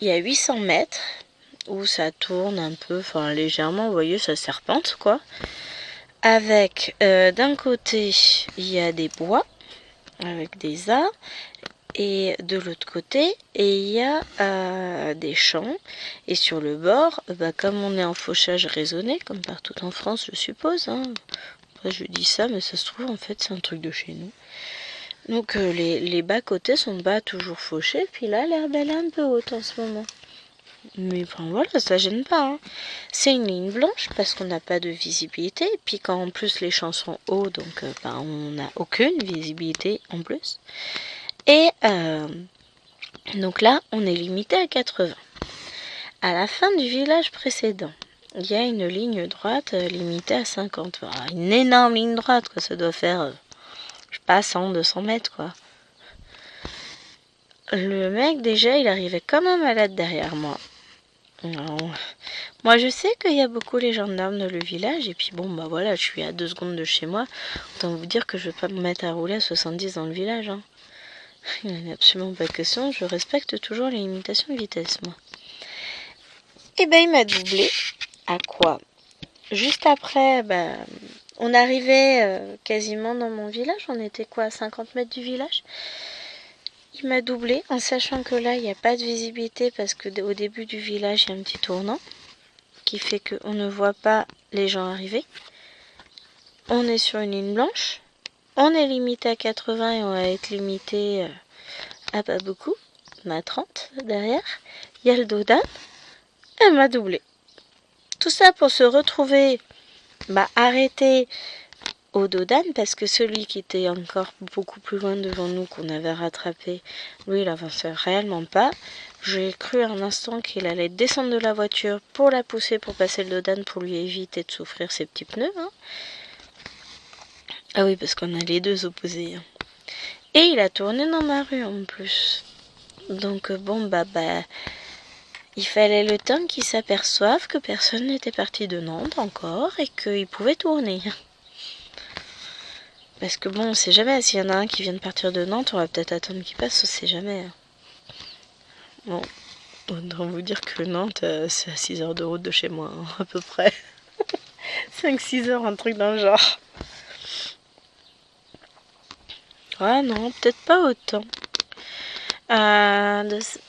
Il y a 800 mètres où ça tourne un peu, enfin légèrement, vous voyez, ça serpente quoi. Avec d'un côté, il y a des bois avec des arbres. Et de l'autre côté, il y a des champs. Et sur le bord, comme on est en fauchage raisonné, comme partout en France, je suppose. Hein. Après, je dis ça, mais ça se trouve, en fait, c'est un truc de chez nous. Donc, les bas-côtés sont pas toujours fauchés. Puis là, l'herbe, elle est un peu haute en ce moment. Mais enfin, voilà, ça gêne pas. Hein. C'est une ligne blanche parce qu'on n'a pas de visibilité. Et puis, quand en plus les champs sont hauts, donc on n'a aucune visibilité en plus. Et donc là, on est limité à 80. À la fin du village précédent, il y a une ligne droite limitée à 50. Voilà, une énorme ligne droite, quoi. Ça doit faire, je sais pas, 100, 200 mètres, quoi. Le mec, déjà, il arrivait comme un malade derrière moi. Alors, moi, je sais qu'il y a beaucoup les gendarmes dans le village. Et puis, bon, bah voilà, je suis à 2 secondes de chez moi. Autant vous dire que je vais pas me mettre à rouler à 70 dans le village, hein. Il n'y en a absolument pas question, je respecte toujours les limitations de vitesse, moi. Et ben, il m'a doublé. À quoi? Juste après, on arrivait quasiment dans mon village. On était quoi, à 50 mètres du village? Il m'a doublé, en sachant que là, il n'y a pas de visibilité parce qu'au début du village, il y a un petit tournant qui fait qu'on ne voit pas les gens arriver. On est sur une ligne blanche. On est limité à 80 et on va être limité à pas beaucoup. On a 30 derrière. Il y a le dodan. Elle m'a doublé. Tout ça pour se retrouver arrêté au dodan parce que celui qui était encore beaucoup plus loin devant nous qu'on avait rattrapé, lui il avançait réellement pas. J'ai cru un instant qu'il allait descendre de la voiture pour la pousser pour passer le dodan pour lui éviter de souffrir ses petits pneus. Hein. Ah oui, parce qu'on a les deux opposés. Hein. Et il a tourné dans ma rue en plus. Donc bon il fallait le temps qu'ils s'aperçoivent que personne n'était parti de Nantes encore et qu'il pouvait tourner. Parce que bon, on sait jamais, s'il y en a un qui vient de partir de Nantes, on va peut-être attendre qu'il passe, on sait jamais. Bon, autant vous dire que Nantes, c'est à 6 heures de route de chez moi, hein, à peu près. 5-6 heures, un truc dans le genre. Ah non, peut-être pas autant.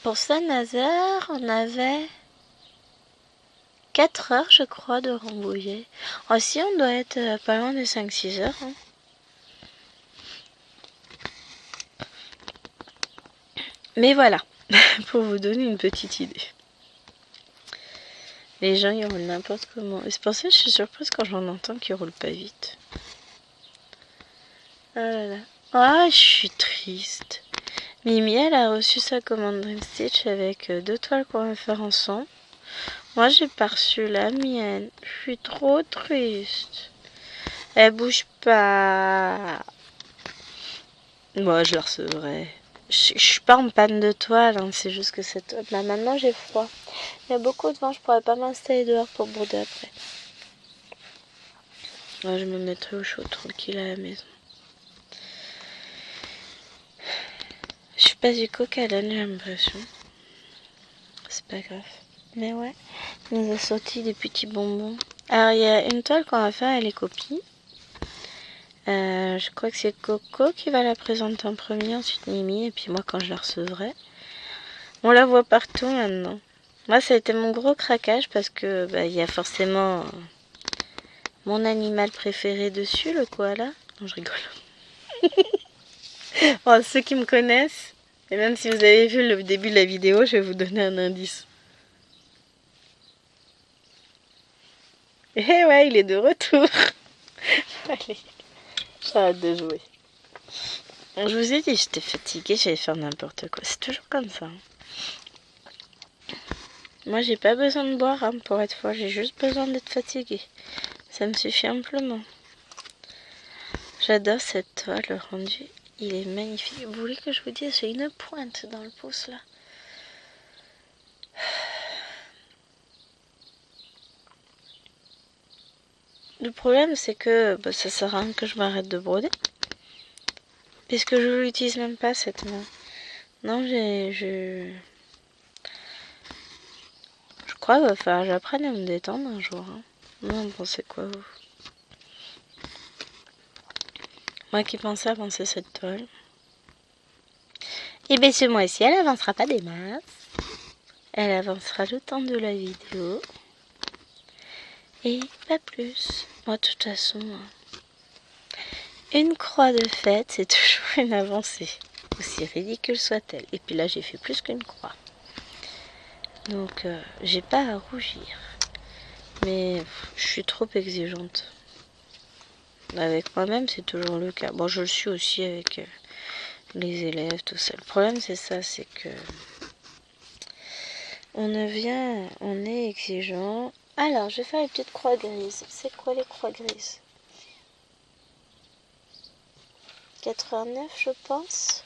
Pour Saint-Nazaire, on avait 4 heures, je crois, de Rambouillet. Aussi, on doit être pas loin de 5-6 heures. Hein. Mais voilà, pour vous donner une petite idée. Les gens, ils roulent n'importe comment. Et c'est pour ça que je suis surprise quand j'en entends qu'ils roulent pas vite. Ah là là. Ah, je suis triste. Mimi, elle a reçu sa commande Dream Stitch avec 2 toiles qu'on va faire ensemble. Moi, j'ai pas reçu la mienne. Je suis trop triste. Elle bouge pas. Moi, je la recevrai. Je suis pas en panne de toile, hein, c'est juste que cette... maintenant, j'ai froid. Il y a beaucoup de vent, je pourrais pas m'installer dehors pour brouder après. Ouais, je me mettrai au chaud tranquille à la maison. Je suis pas du coq à l'âne, j'ai l'impression. C'est pas grave. Mais ouais, il nous a sorti des petits bonbons. Alors, il y a une toile qu'on va faire, elle est copie. Je crois que c'est Coco qui va la présenter en premier, ensuite Mimi, et puis moi quand je la recevrai. On la voit partout maintenant. Moi, ça a été mon gros craquage parce que il y a forcément mon animal préféré dessus, le koala. Non, je rigole. Bon, ceux qui me connaissent, et même si vous avez vu le début de la vidéo, je vais vous donner un indice. Et ouais, il est de retour. Allez, j'arrête de jouer. Je vous ai dit, j'étais fatiguée, j'allais faire n'importe quoi. C'est toujours comme ça. Moi, j'ai pas besoin de boire pour être folle, j'ai juste besoin d'être fatiguée. Ça me suffit amplement. J'adore cette toile, le rendu, il est magnifique. Vous voulez que je vous dise, j'ai une pointe dans le pouce là. Le problème, c'est que ça sert à rien que je m'arrête de broder. Puisque je l'utilise même pas cette main. Non, je crois qu'il va falloir que j'apprenne à me détendre un jour. Hein. Vous en pensez quoi, vous? Moi qui pensais avancer cette toile. Et bien ce mois-ci, elle avancera pas des masses. Elle avancera le temps de la vidéo. Et pas plus. Moi, de toute façon, une croix de fête, c'est toujours une avancée. Aussi ridicule soit-elle. Et puis là, j'ai fait plus qu'une croix. Donc, j'ai pas à rougir. Mais je suis trop exigeante. Avec moi-même, c'est toujours le cas. Bon, je le suis aussi avec les élèves, tout ça. Le problème, c'est ça, c'est que on est exigeant. Alors, je vais faire les petites croix grises. C'est quoi les croix grises? 89, je pense.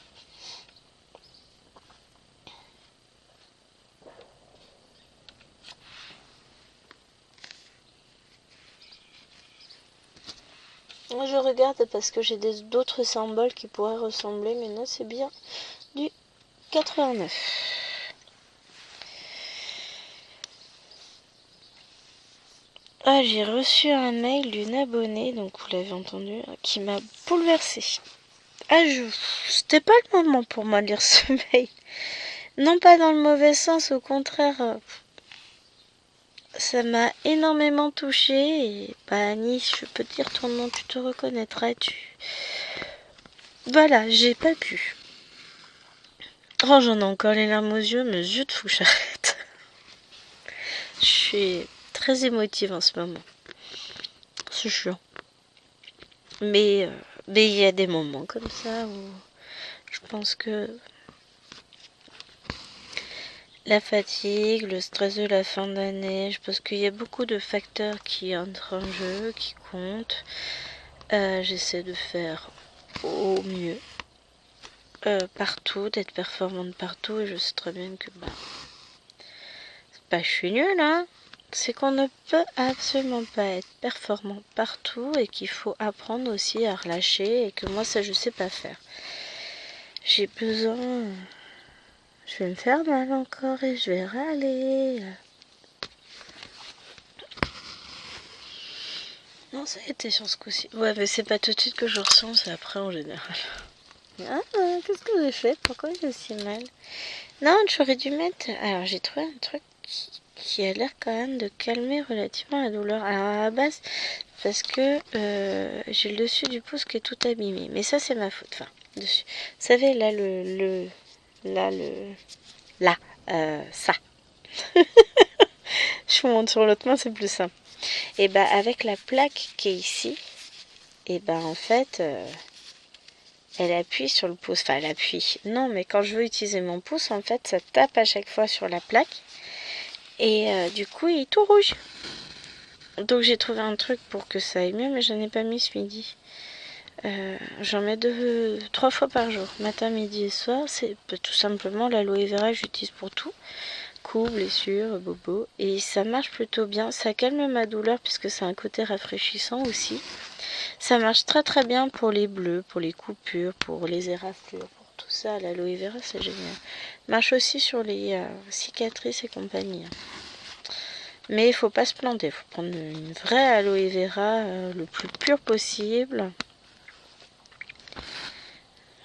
Moi, je regarde parce que j'ai d'autres symboles qui pourraient ressembler, mais non, c'est bien du 89. Ah, j'ai reçu un mail d'une abonnée, donc vous l'avez entendu, qui m'a bouleversée. Ah, c'était pas le moment pour moi de lire ce mail. Non pas dans le mauvais sens, au contraire, ça m'a énormément touchée. Et Annie, je peux te dire ton nom, tu te reconnaîtras. Voilà, j'ai pas pu. Oh, j'en ai encore les larmes aux yeux, mais zut, faut que j'arrête. Je suis très émotive en ce moment. C'est chiant. Mais il y a des moments comme ça où je pense que la fatigue, le stress de la fin d'année, je pense qu'il y a beaucoup de facteurs qui entrent en jeu, qui comptent. J'essaie de faire au mieux partout, d'être performante partout, et je sais très bien que c'est pas je suis nulle, hein. C'est qu'on ne peut absolument pas être performant partout et qu'il faut apprendre aussi à relâcher et que moi ça je sais pas faire. J'ai besoin... Je vais me faire mal encore et je vais râler. Non, ça a été sur ce coup-ci. Ouais, mais c'est pas tout de suite que je ressens, c'est après en général. Ah, qu'est-ce que j'ai fait? Pourquoi j'ai si mal? Non, j'aurais dû mettre... Alors, j'ai trouvé un truc qui a l'air quand même de calmer relativement la douleur. Alors, à la base, parce que j'ai le dessus du pouce qui est tout abîmé. Mais ça, c'est ma faute. Enfin, dessus. Vous savez, là, ça. Je vous montre sur l'autre main, c'est plus simple. Et avec la plaque qui est ici, et en fait... elle appuie sur le pouce, enfin elle appuie, non mais quand je veux utiliser mon pouce en fait ça tape à chaque fois sur la plaque et du coup il est tout rouge. Donc j'ai trouvé un truc pour que ça aille mieux mais je n'en ai pas mis ce midi. J'en mets 3 fois par jour, matin, midi et soir. C'est tout simplement l'aloe vera que j'utilise pour tout, coups, blessures, bobo, et ça marche plutôt bien. Ça calme ma douleur puisque c'est un côté rafraîchissant aussi. Ça marche très très bien pour les bleus, pour les coupures, pour les éraflures, pour tout ça. L'aloe vera, c'est génial. Marche aussi sur les cicatrices et compagnie. Mais il faut pas se planter. Il faut prendre une vraie aloe vera le plus pure possible.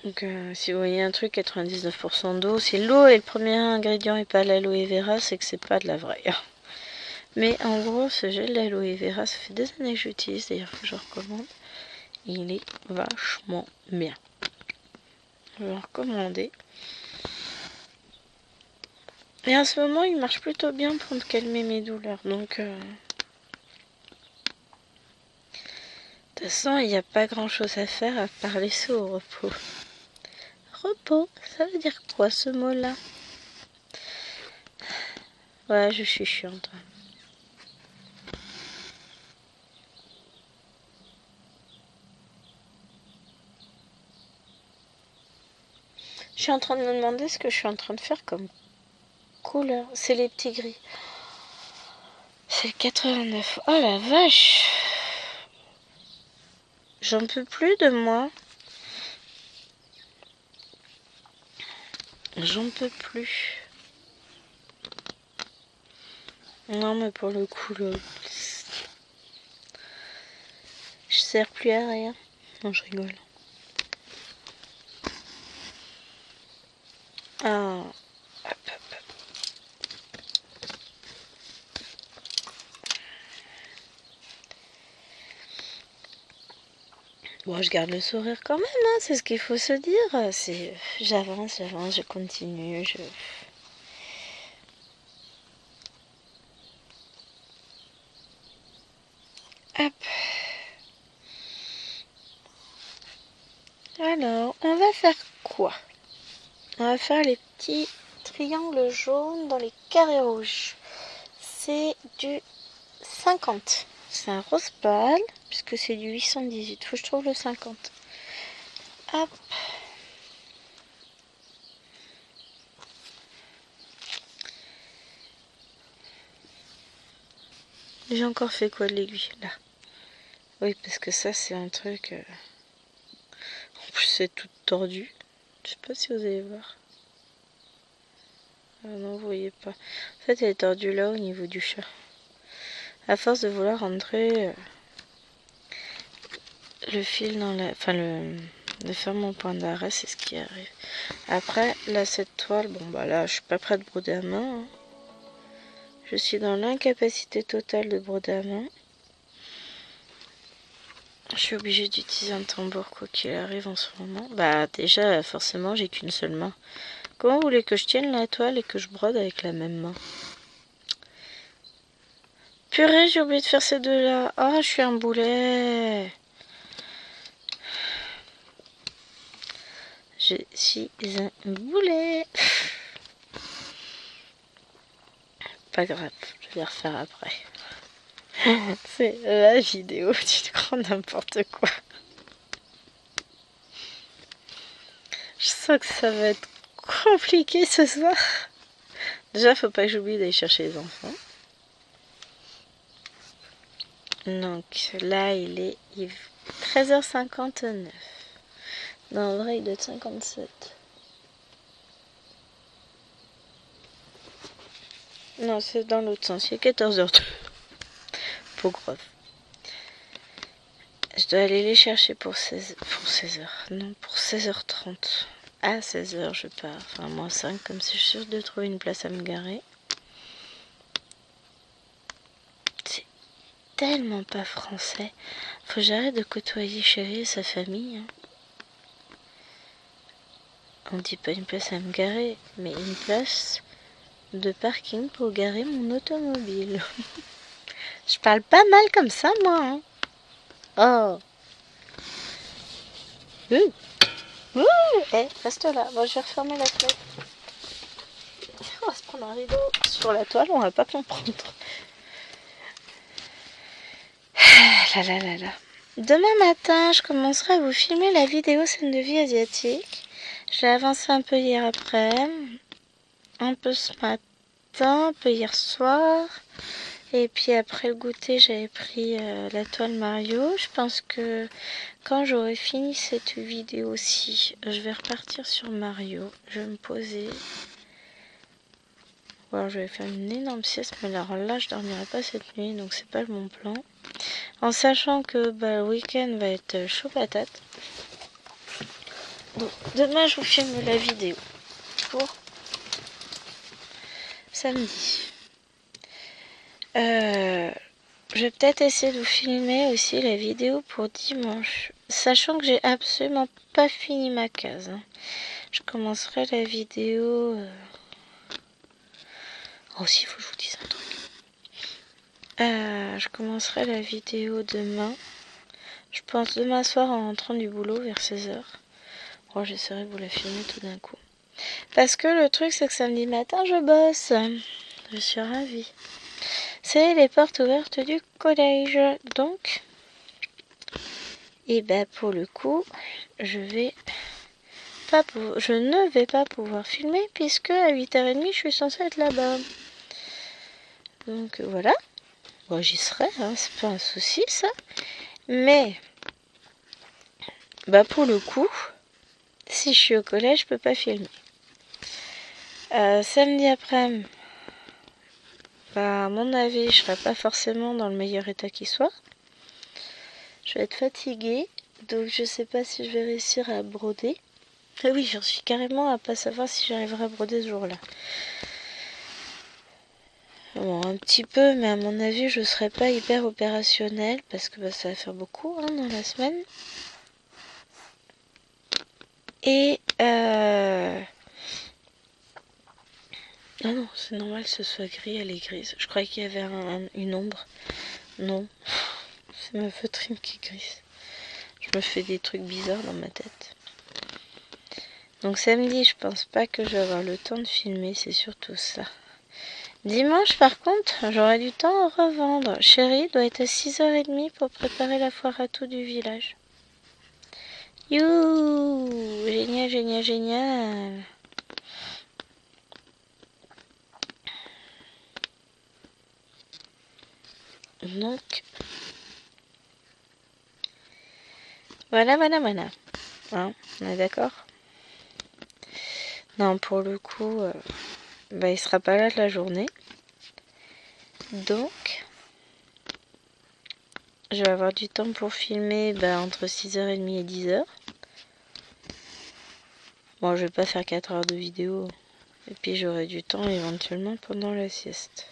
Donc si vous voyez un truc 99% d'eau, si l'eau est le premier ingrédient et pas l'aloe vera, c'est que c'est pas de la vraie. Mais en gros, ce gel d'aloe vera, ça fait des années que j'utilise, d'ailleurs que je recommande. Il est vachement bien. Je vais le recommander. Et en ce moment, il marche plutôt bien pour me calmer mes douleurs. Donc, de toute façon, il n'y a pas grand chose à faire à part laisser au repos. Repos, ça veut dire quoi ce mot-là? Ouais, je suis chiante. Je suis en train de me demander ce que je suis en train de faire comme couleur. C'est les petits gris. C'est le 89. Oh la vache! J'en peux plus de moi. J'en peux plus. Non, mais pour le coup, je sers plus à rien. Non, je rigole. Ah. Hop, hop. Bon, je garde le sourire quand même, hein, c'est ce qu'il faut se dire. C'est, j'avance, je continue, Hop. Alors, on va faire quoi? On va faire les petits triangles jaunes dans les carrés rouges. C'est du 50. C'est un rose pâle, puisque c'est du 818. Faut que je trouve le 50. Hop. J'ai encore fait quoi de l'aiguille là? Oui, parce que ça c'est un truc. En plus c'est tout tordu. Je sais pas si vous allez voir. Ah non, vous voyez pas. En fait, elle est tordue là au niveau du chat. À force de vouloir rentrer le fil dans la. Enfin, de faire mon point d'arrêt, c'est ce qui arrive. Après, là, cette toile, bon bah là, je suis pas prête de broder à main. Hein. Je suis dans l'incapacité totale de broder à main. Je suis obligée d'utiliser un tambour quoi qu'il arrive en ce moment. Bah déjà, forcément, j'ai qu'une seule main. Comment vous voulez que je tienne la toile et que je brode avec la même main? Purée, j'ai oublié de faire ces deux-là. Ah, je suis un boulet. Je suis un boulet. Pas grave, je vais refaire après. C'est la vidéo du grand n'importe quoi. Je sens que ça va être compliqué ce soir. Déjà, faut pas que j'oublie d'aller chercher les enfants. Donc là, il est 13h59. Non, en vrai, il doit être 57. Non, c'est dans l'autre sens. Il est 14h02. Pour grave. Je dois aller les chercher pour 16h. Non, pour 16h30. À 16h, je pars. Enfin, moins 5, comme si je suis sûre de trouver une place à me garer. C'est tellement pas français. Faut que j'arrête de côtoyer Chéri et sa famille. Hein. On dit pas une place à me garer, mais une place de parking pour garer mon automobile. Je parle pas mal comme ça, moi. Hein. Oh. Reste là. Bon, je vais refermer la fenêtre. On va se prendre un rideau sur la toile, on va pas comprendre. Là. Demain matin, je commencerai à vous filmer la vidéo scène de vie asiatique. J'ai avancé un peu hier après, un peu ce matin, un peu hier soir. Et puis après le goûter, j'avais pris la toile Mario. Je pense que quand j'aurai fini cette vidéo-ci, je vais repartir sur Mario. Je vais me poser. Ou alors je vais faire une énorme sieste, mais alors là je dormirai pas cette nuit, donc c'est pas mon plan. En sachant que le week-end va être chaud patate. Donc demain je vous filme la vidéo pour samedi. Je vais peut-être essayer de vous filmer aussi la vidéo pour dimanche. Sachant que j'ai absolument pas fini ma case. Hein. Je commencerai la vidéo... Oh si, il faut que je vous dise un truc. Je commencerai la vidéo demain. Je pense demain soir en rentrant du boulot vers 16h. Oh, j'essaierai de vous la filmer tout d'un coup. Parce que le truc c'est que samedi matin je bosse. Je suis ravie. C'est les portes ouvertes du collège. Donc, et pour le coup, je ne vais pas pouvoir filmer puisque à 8h30 je suis censée être là-bas. Donc voilà. Bon, j'y serai, hein, c'est pas un souci ça. Mais pour le coup, si je suis au collège, je peux pas filmer. Samedi après-midi, à mon avis, je serai pas forcément dans le meilleur état qui soit. Je vais être fatiguée, donc je sais pas si je vais réussir à broder. Ah oui, j'en suis carrément à pas savoir si j'arriverai à broder ce jour-là. Bon, un petit peu, mais à mon avis, je serai pas hyper opérationnelle parce que ça va faire beaucoup dans la semaine. Et ah non, c'est normal que ce soit gris, elle est grise. Je croyais qu'il y avait une ombre. Non, c'est ma feutrine qui est grise. Je me fais des trucs bizarres dans ma tête. Donc samedi, je pense pas que je vais avoir le temps de filmer, c'est surtout ça. Dimanche, par contre, j'aurai du temps à revendre. Chérie doit être à 6h30 pour préparer la foire à tout du village. Youhou! Génial, génial, génial! Donc, voilà. Hein, on est d'accord? Non, pour le coup, il sera pas là de la journée. Donc, je vais avoir du temps pour filmer entre 6h30 et 10h. Bon, je vais pas faire 4 heures de vidéo. Et puis j'aurai du temps éventuellement pendant la sieste.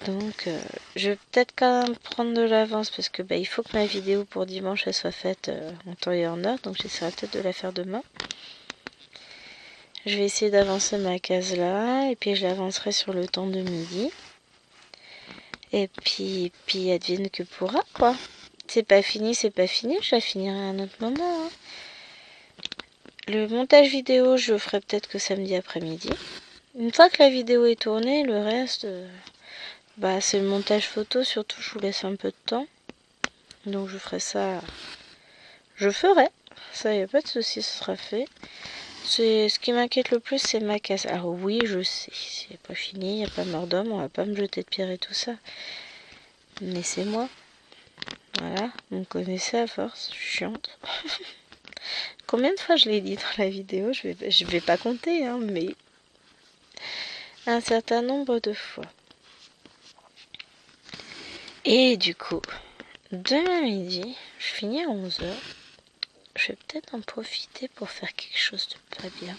Donc, je vais peut-être quand même prendre de l'avance parce que il faut que ma vidéo pour dimanche elle soit faite en temps et en heure. Donc, j'essaierai peut-être de la faire demain. Je vais essayer d'avancer ma case là. Et puis, je l'avancerai sur le temps de midi. Et puis advienne que pourra, quoi. C'est pas fini, je la finirai à un autre moment. Hein. Le montage vidéo, je le ferai peut-être que samedi après-midi. Une fois que la vidéo est tournée, le reste, c'est le montage photo. Surtout, je vous laisse un peu de temps. Donc, je ferai ça. Je ferai. Ça, y a pas de souci, ce sera fait. Ce qui m'inquiète le plus, c'est ma casse. Alors oui, je sais, c'est pas fini, il n'y a pas mort d'homme, on va pas me jeter de pierre et tout ça. Mais c'est moi. Voilà, vous me connaissez à force, je suis chiante. Combien de fois je l'ai dit dans la vidéo, je vais pas compter, hein, mais un certain nombre de fois. Et du coup, demain midi, je finis à 11h. Je vais peut-être en profiter pour faire quelque chose de pas bien.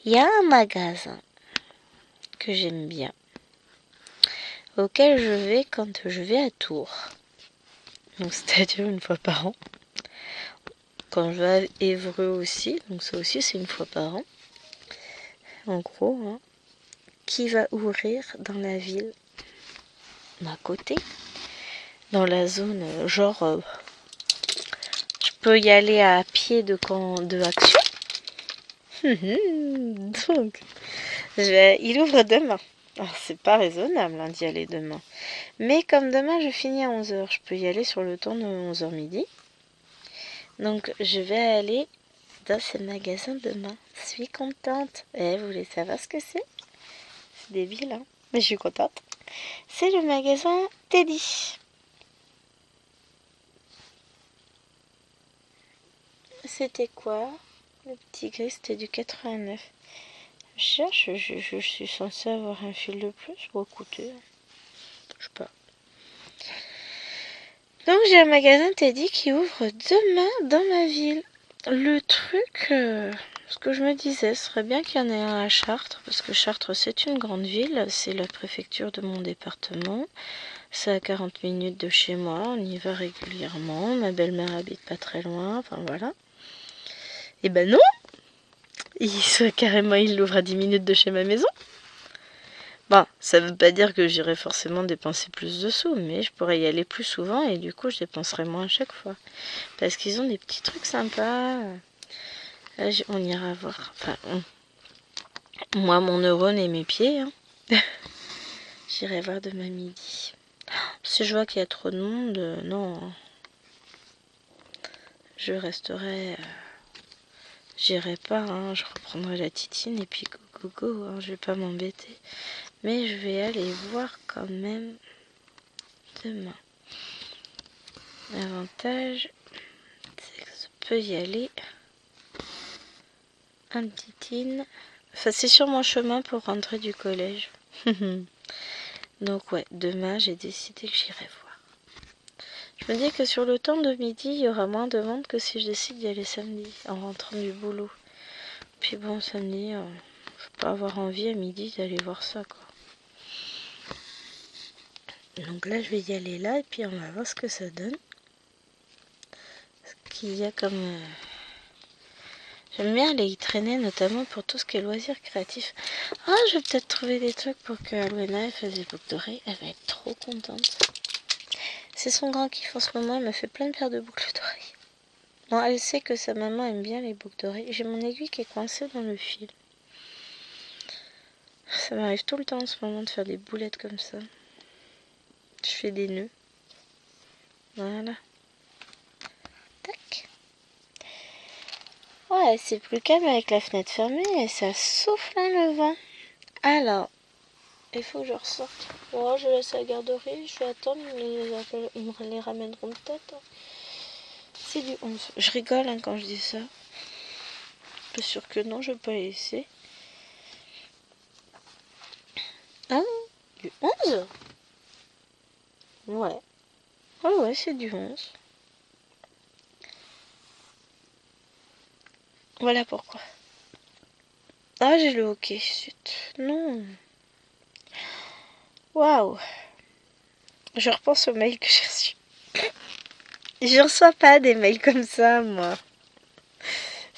Il y a un magasin que j'aime bien, auquel je vais quand je vais à Tours. Donc c'est-à-dire une fois par an. Quand je vais à Évreux aussi, donc ça aussi c'est une fois par an. En gros, hein, qui va ouvrir dans la ville d'à côté, dans la zone je peux y aller à pied de Action. Donc, il ouvre demain. Alors, c'est pas raisonnable d'y aller demain. Mais comme demain je finis à 11h, je peux y aller sur le temps de 11h midi. Donc, je vais aller dans ce magasin demain. Je suis contente. Vous voulez savoir ce que c'est? C'est débile, hein? Mais je suis contente. C'est le magasin Teddy. C'était quoi? Le petit gris, c'était du 89. Je cherche, je suis censée avoir un fil de plus pour écouter. Je sais pas. Donc j'ai un magasin Teddy qui ouvre demain dans ma ville. Le truc, ce que je me disais, ce serait bien qu'il y en ait un à Chartres, parce que Chartres c'est une grande ville, c'est la préfecture de mon département. C'est à 40 minutes de chez moi, on y va régulièrement. Ma belle-mère habite pas très loin, enfin voilà. Et ben non, il l'ouvre à 10 minutes de chez ma maison. Bon, ça veut pas dire que j'irai forcément dépenser plus de sous, mais je pourrais y aller plus souvent et du coup je dépenserai moins à chaque fois. Parce qu'ils ont des petits trucs sympas. Là, on ira voir. Enfin, moi, mon neurone et mes pieds. Hein. J'irai voir demain midi. Si je vois qu'il y a trop de monde, non. Je resterai. J'irai pas. Hein, je reprendrai la titine et puis go go go. Hein, je vais pas m'embêter. Mais je vais aller voir quand même demain. L'avantage, c'est que je peux y aller en titine. Enfin, c'est sur mon chemin pour rentrer du collège. Donc ouais, demain j'ai décidé que j'irai voir. Je me dis que sur le temps de midi, il y aura moins de monde que si je décide d'y aller samedi, en rentrant du boulot. Puis bon, samedi, je peux pas avoir envie à midi d'aller voir ça, quoi. Donc là, je vais y aller là, et puis on va voir ce que ça donne. Ce qu'il y a comme... J'aime bien aller y traîner, notamment pour tout ce qui est loisirs créatifs. Ah, je vais peut-être trouver des trucs pour que Alwena fasse des boucles d'oreilles. Elle va être trop contente. C'est son grand kiff en ce moment, elle me fait plein de paires de boucles d'oreilles. Bon, elle sait que sa maman aime bien les boucles d'oreilles. J'ai mon aiguille qui est coincée dans le fil. Ça m'arrive tout le temps en ce moment de faire des boulettes comme ça. Je fais des nœuds. Voilà. Tac. Ouais, c'est plus calme avec la fenêtre fermée et ça souffle le vent. Alors, il faut que je ressorte. Bon, je laisse la garderie, je vais attendre, ils me les ramèneront peut-être. C'est du 11. Je rigole hein, quand je dis ça. Pas sûr que non, je vais pas les laisser. Ah, du 11? Ouais. Ah ouais, c'est du 11. Voilà pourquoi. Ah, j'ai le hockey. Zut. Non. Waouh. Je repense au mail que j'ai reçu. Je reçois pas des mails comme ça, moi.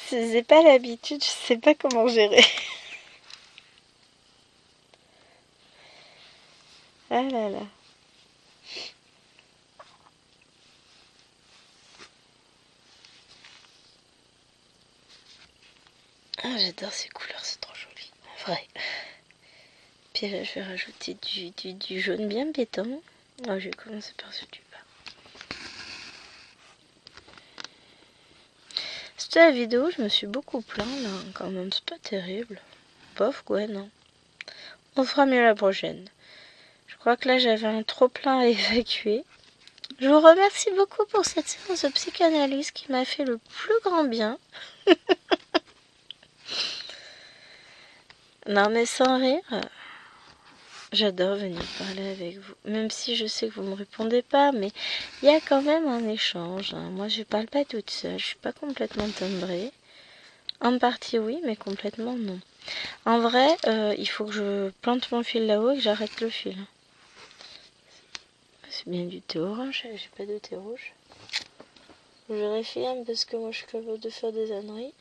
C'est pas l'habitude, je sais pas comment gérer. Ah là là. Ah, j'adore ces couleurs, c'est trop joli. Vrai. Puis là, je vais rajouter du jaune bien béton. Oh, je vais commencer par ce du bas. C'était la vidéo, je me suis beaucoup plaint là, quand même, c'est pas terrible. Bof, Gwen, non. On fera mieux la prochaine. Je crois que là, j'avais un trop plein à évacuer. Je vous remercie beaucoup pour cette séance de psychanalyse qui m'a fait le plus grand bien. Non, mais sans rire, j'adore venir parler avec vous. Même si je sais que vous ne me répondez pas, mais il y a quand même un échange. Hein. Moi, je parle pas toute seule, je suis pas complètement timbrée. En partie, oui, mais complètement, non. En vrai, il faut que je plante mon fil là-haut et que j'arrête le fil. C'est bien du thé orange, j'ai pas de thé rouge. Je réfléchis parce que moi je suis capable de faire des âneries.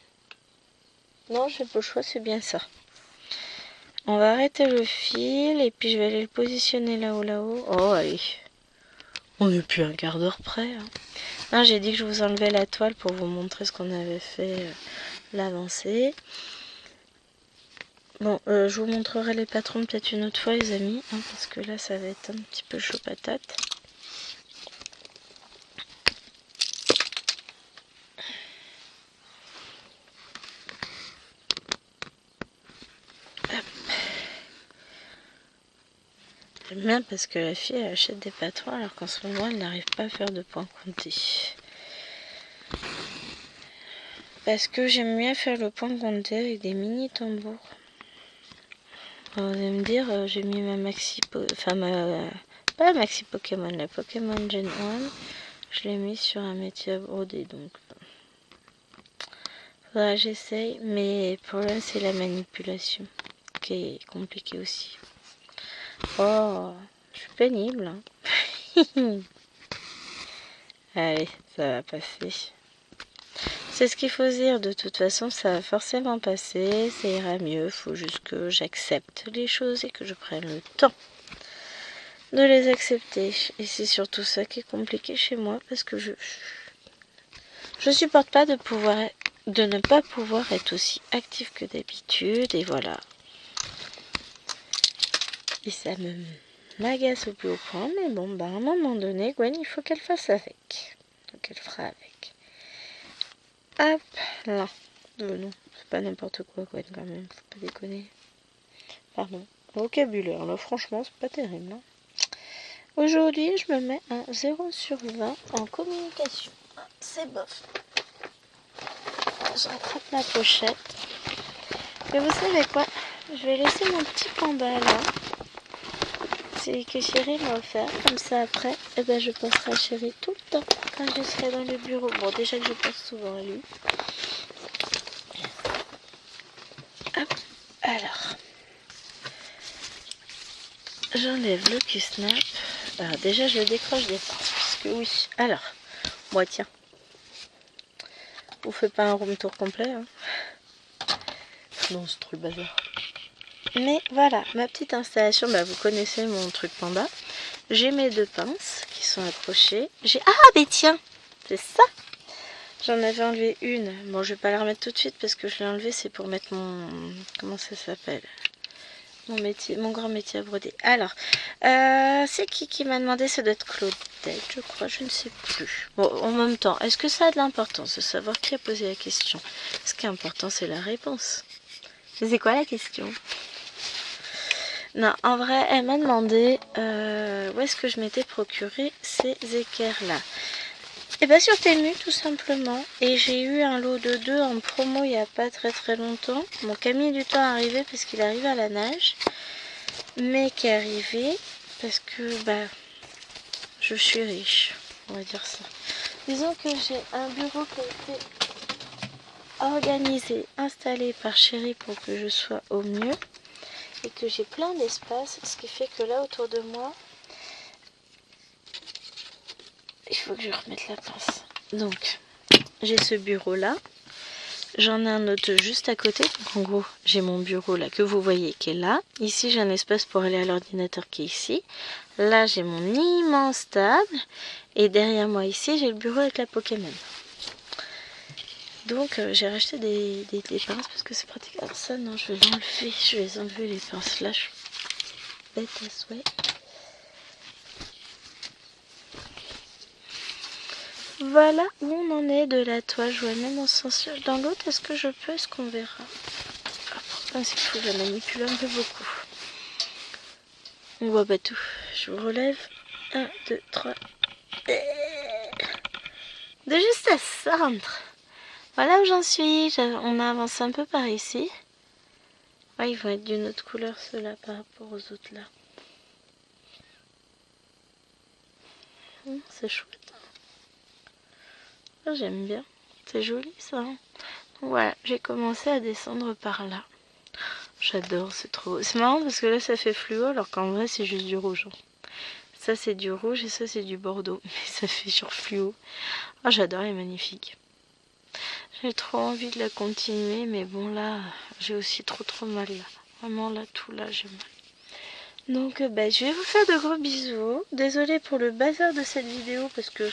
Non, j'ai pas le choix, c'est bien ça. On va arrêter le fil et puis je vais aller le positionner là-haut, là-haut. Oh, allez. On n'est plus un quart d'heure près. Hein. Non, j'ai dit que je vous enlevais la toile pour vous montrer ce qu'on avait fait, l'avancée. Bon, je vous montrerai les patrons peut-être une autre fois, les amis, hein, parce que là, ça va être un petit peu chaud patate. J'aime bien parce que la fille elle achète des patrons alors qu'en ce moment elle n'arrive pas à faire de points comptés. Parce que j'aime bien faire le point compté avec des mini tambours. Alors, vous allez me dire, j'ai mis ma maxi... Enfin, pas la maxi Pokémon, la Pokémon Gen 1. Je l'ai mis sur un métier à broder, donc... Faudra que j'essaye, mais le problème c'est la manipulation, qui est compliquée aussi. Oh, je suis pénible, hein. Allez, ça va passer. C'est ce qu'il faut dire, de toute façon ça va forcément passer, ça ira mieux, faut juste que j'accepte les choses et que je prenne le temps de les accepter. Et c'est surtout ça qui est compliqué chez moi, parce que je supporte pas de ne pas pouvoir être aussi active que d'habitude, et voilà. Et ça m'agace au plus haut point, mais bon, bah à un moment donné, Gwen, il faut qu'elle fasse avec. Donc elle fera avec. Hop, là. Non, c'est pas n'importe quoi, Gwen, quand même, faut pas déconner. Pardon. Vocabulaire, là, franchement, c'est pas terrible. Hein. Aujourd'hui, je me mets un 0 sur 20 en communication. C'est bof. Je rattrape la pochette. Et vous savez quoi? Je vais laisser mon petit panda là. C'est que Chérie m'a offert. Comme ça, après, eh ben, je penserai à Chérie tout le temps quand je serai dans le bureau. Bon, déjà que je pense souvent à lui. Hop, alors. J'enlève le Q-Snap. Alors, déjà, je le décroche des pinces. Puisque oui. Alors, moi, tiens. Vous faites pas un room tour complet, hein? Non, c'est trop le bazar. Mais voilà, ma petite installation, bah vous connaissez mon truc panda. J'ai mes deux pinces qui sont accrochées. Ah, mais tiens, c'est ça. J'en avais enlevé une. Bon, je vais pas la remettre tout de suite parce que je l'ai enlevée, c'est pour mettre mon... Comment ça s'appelle? Mon grand métier à broder. Alors, c'est qui m'a demandé? Ça doit être Claudette, je crois, je ne sais plus. Bon, en même temps, est-ce que ça a de l'importance de savoir qui a posé la question? Ce qui est important, c'est la réponse. Mais c'est quoi la question? Non, en vrai, elle m'a demandé où est-ce que je m'étais procuré ces équerres-là. Et bien sur Temu, tout simplement. Et j'ai eu un lot de 2 en promo il n'y a pas très longtemps. Bon, qui a mis du temps à arriver parce qu'il arrive à la nage. Mais qui est arrivé parce que, bah, je suis riche. On va dire ça. Disons que j'ai un bureau qui a été organisé, installé par Chérie pour que je sois au mieux. Et que j'ai plein d'espace, ce qui fait que là autour de moi, il faut que je remette la pince. Donc, j'ai ce bureau là, j'en ai un autre juste à côté. Donc, en gros, j'ai mon bureau là que vous voyez qui est là. Ici, j'ai un espace pour aller à l'ordinateur qui est ici. Là, j'ai mon immense table. Et derrière moi ici, j'ai le bureau avec la Pokémon. Donc, j'ai racheté des pinces parce que c'est pratique. Alors ça, non, je vais l'enlever. Je vais enlever les pinces là. Je suis bête à souhait. Voilà où on en est de la toile. Je vois même en sens dans l'autre. Est-ce que je peux? Est-ce qu'on verra? Ah, c'est fou, je manipule un peu beaucoup. On voit pas tout. Je vous relève. 1, 2, 3. De juste à centre. Voilà où j'en suis. On a avancé un peu par ici. Ouais, ils vont être d'une autre couleur ceux-là par rapport aux autres là. C'est chouette. Ah, j'aime bien. C'est joli ça. Hein. Donc voilà, j'ai commencé à descendre par là. J'adore, c'est trop... C'est marrant parce que là ça fait fluo alors qu'en vrai c'est juste du rouge. Ça c'est du rouge et ça c'est du bordeaux. Mais ça fait sur fluo. Ah, j'adore, elle est magnifique. J'ai trop envie de la continuer mais bon là j'ai aussi trop mal là. Vraiment là tout là j'ai mal. Donc bah, je vais vous faire de gros bisous. Désolée pour le bazar de cette vidéo parce que...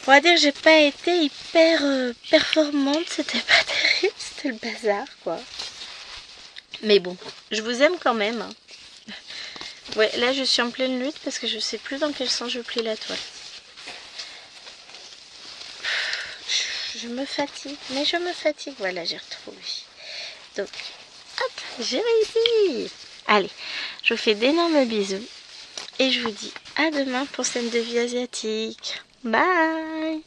On va dire que j'ai pas été hyper performante, c'était pas terrible, c'était le bazar quoi. Mais bon, je vous aime quand même. Hein. Ouais, là je suis en pleine lutte parce que je sais plus dans quel sens je plie la toile. Je me fatigue, mais je me fatigue, voilà j'ai retrouvé. Donc, hop, j'ai réussi. Allez, je vous fais d'énormes bisous et je vous dis à demain pour scène de vie asiatique. Bye!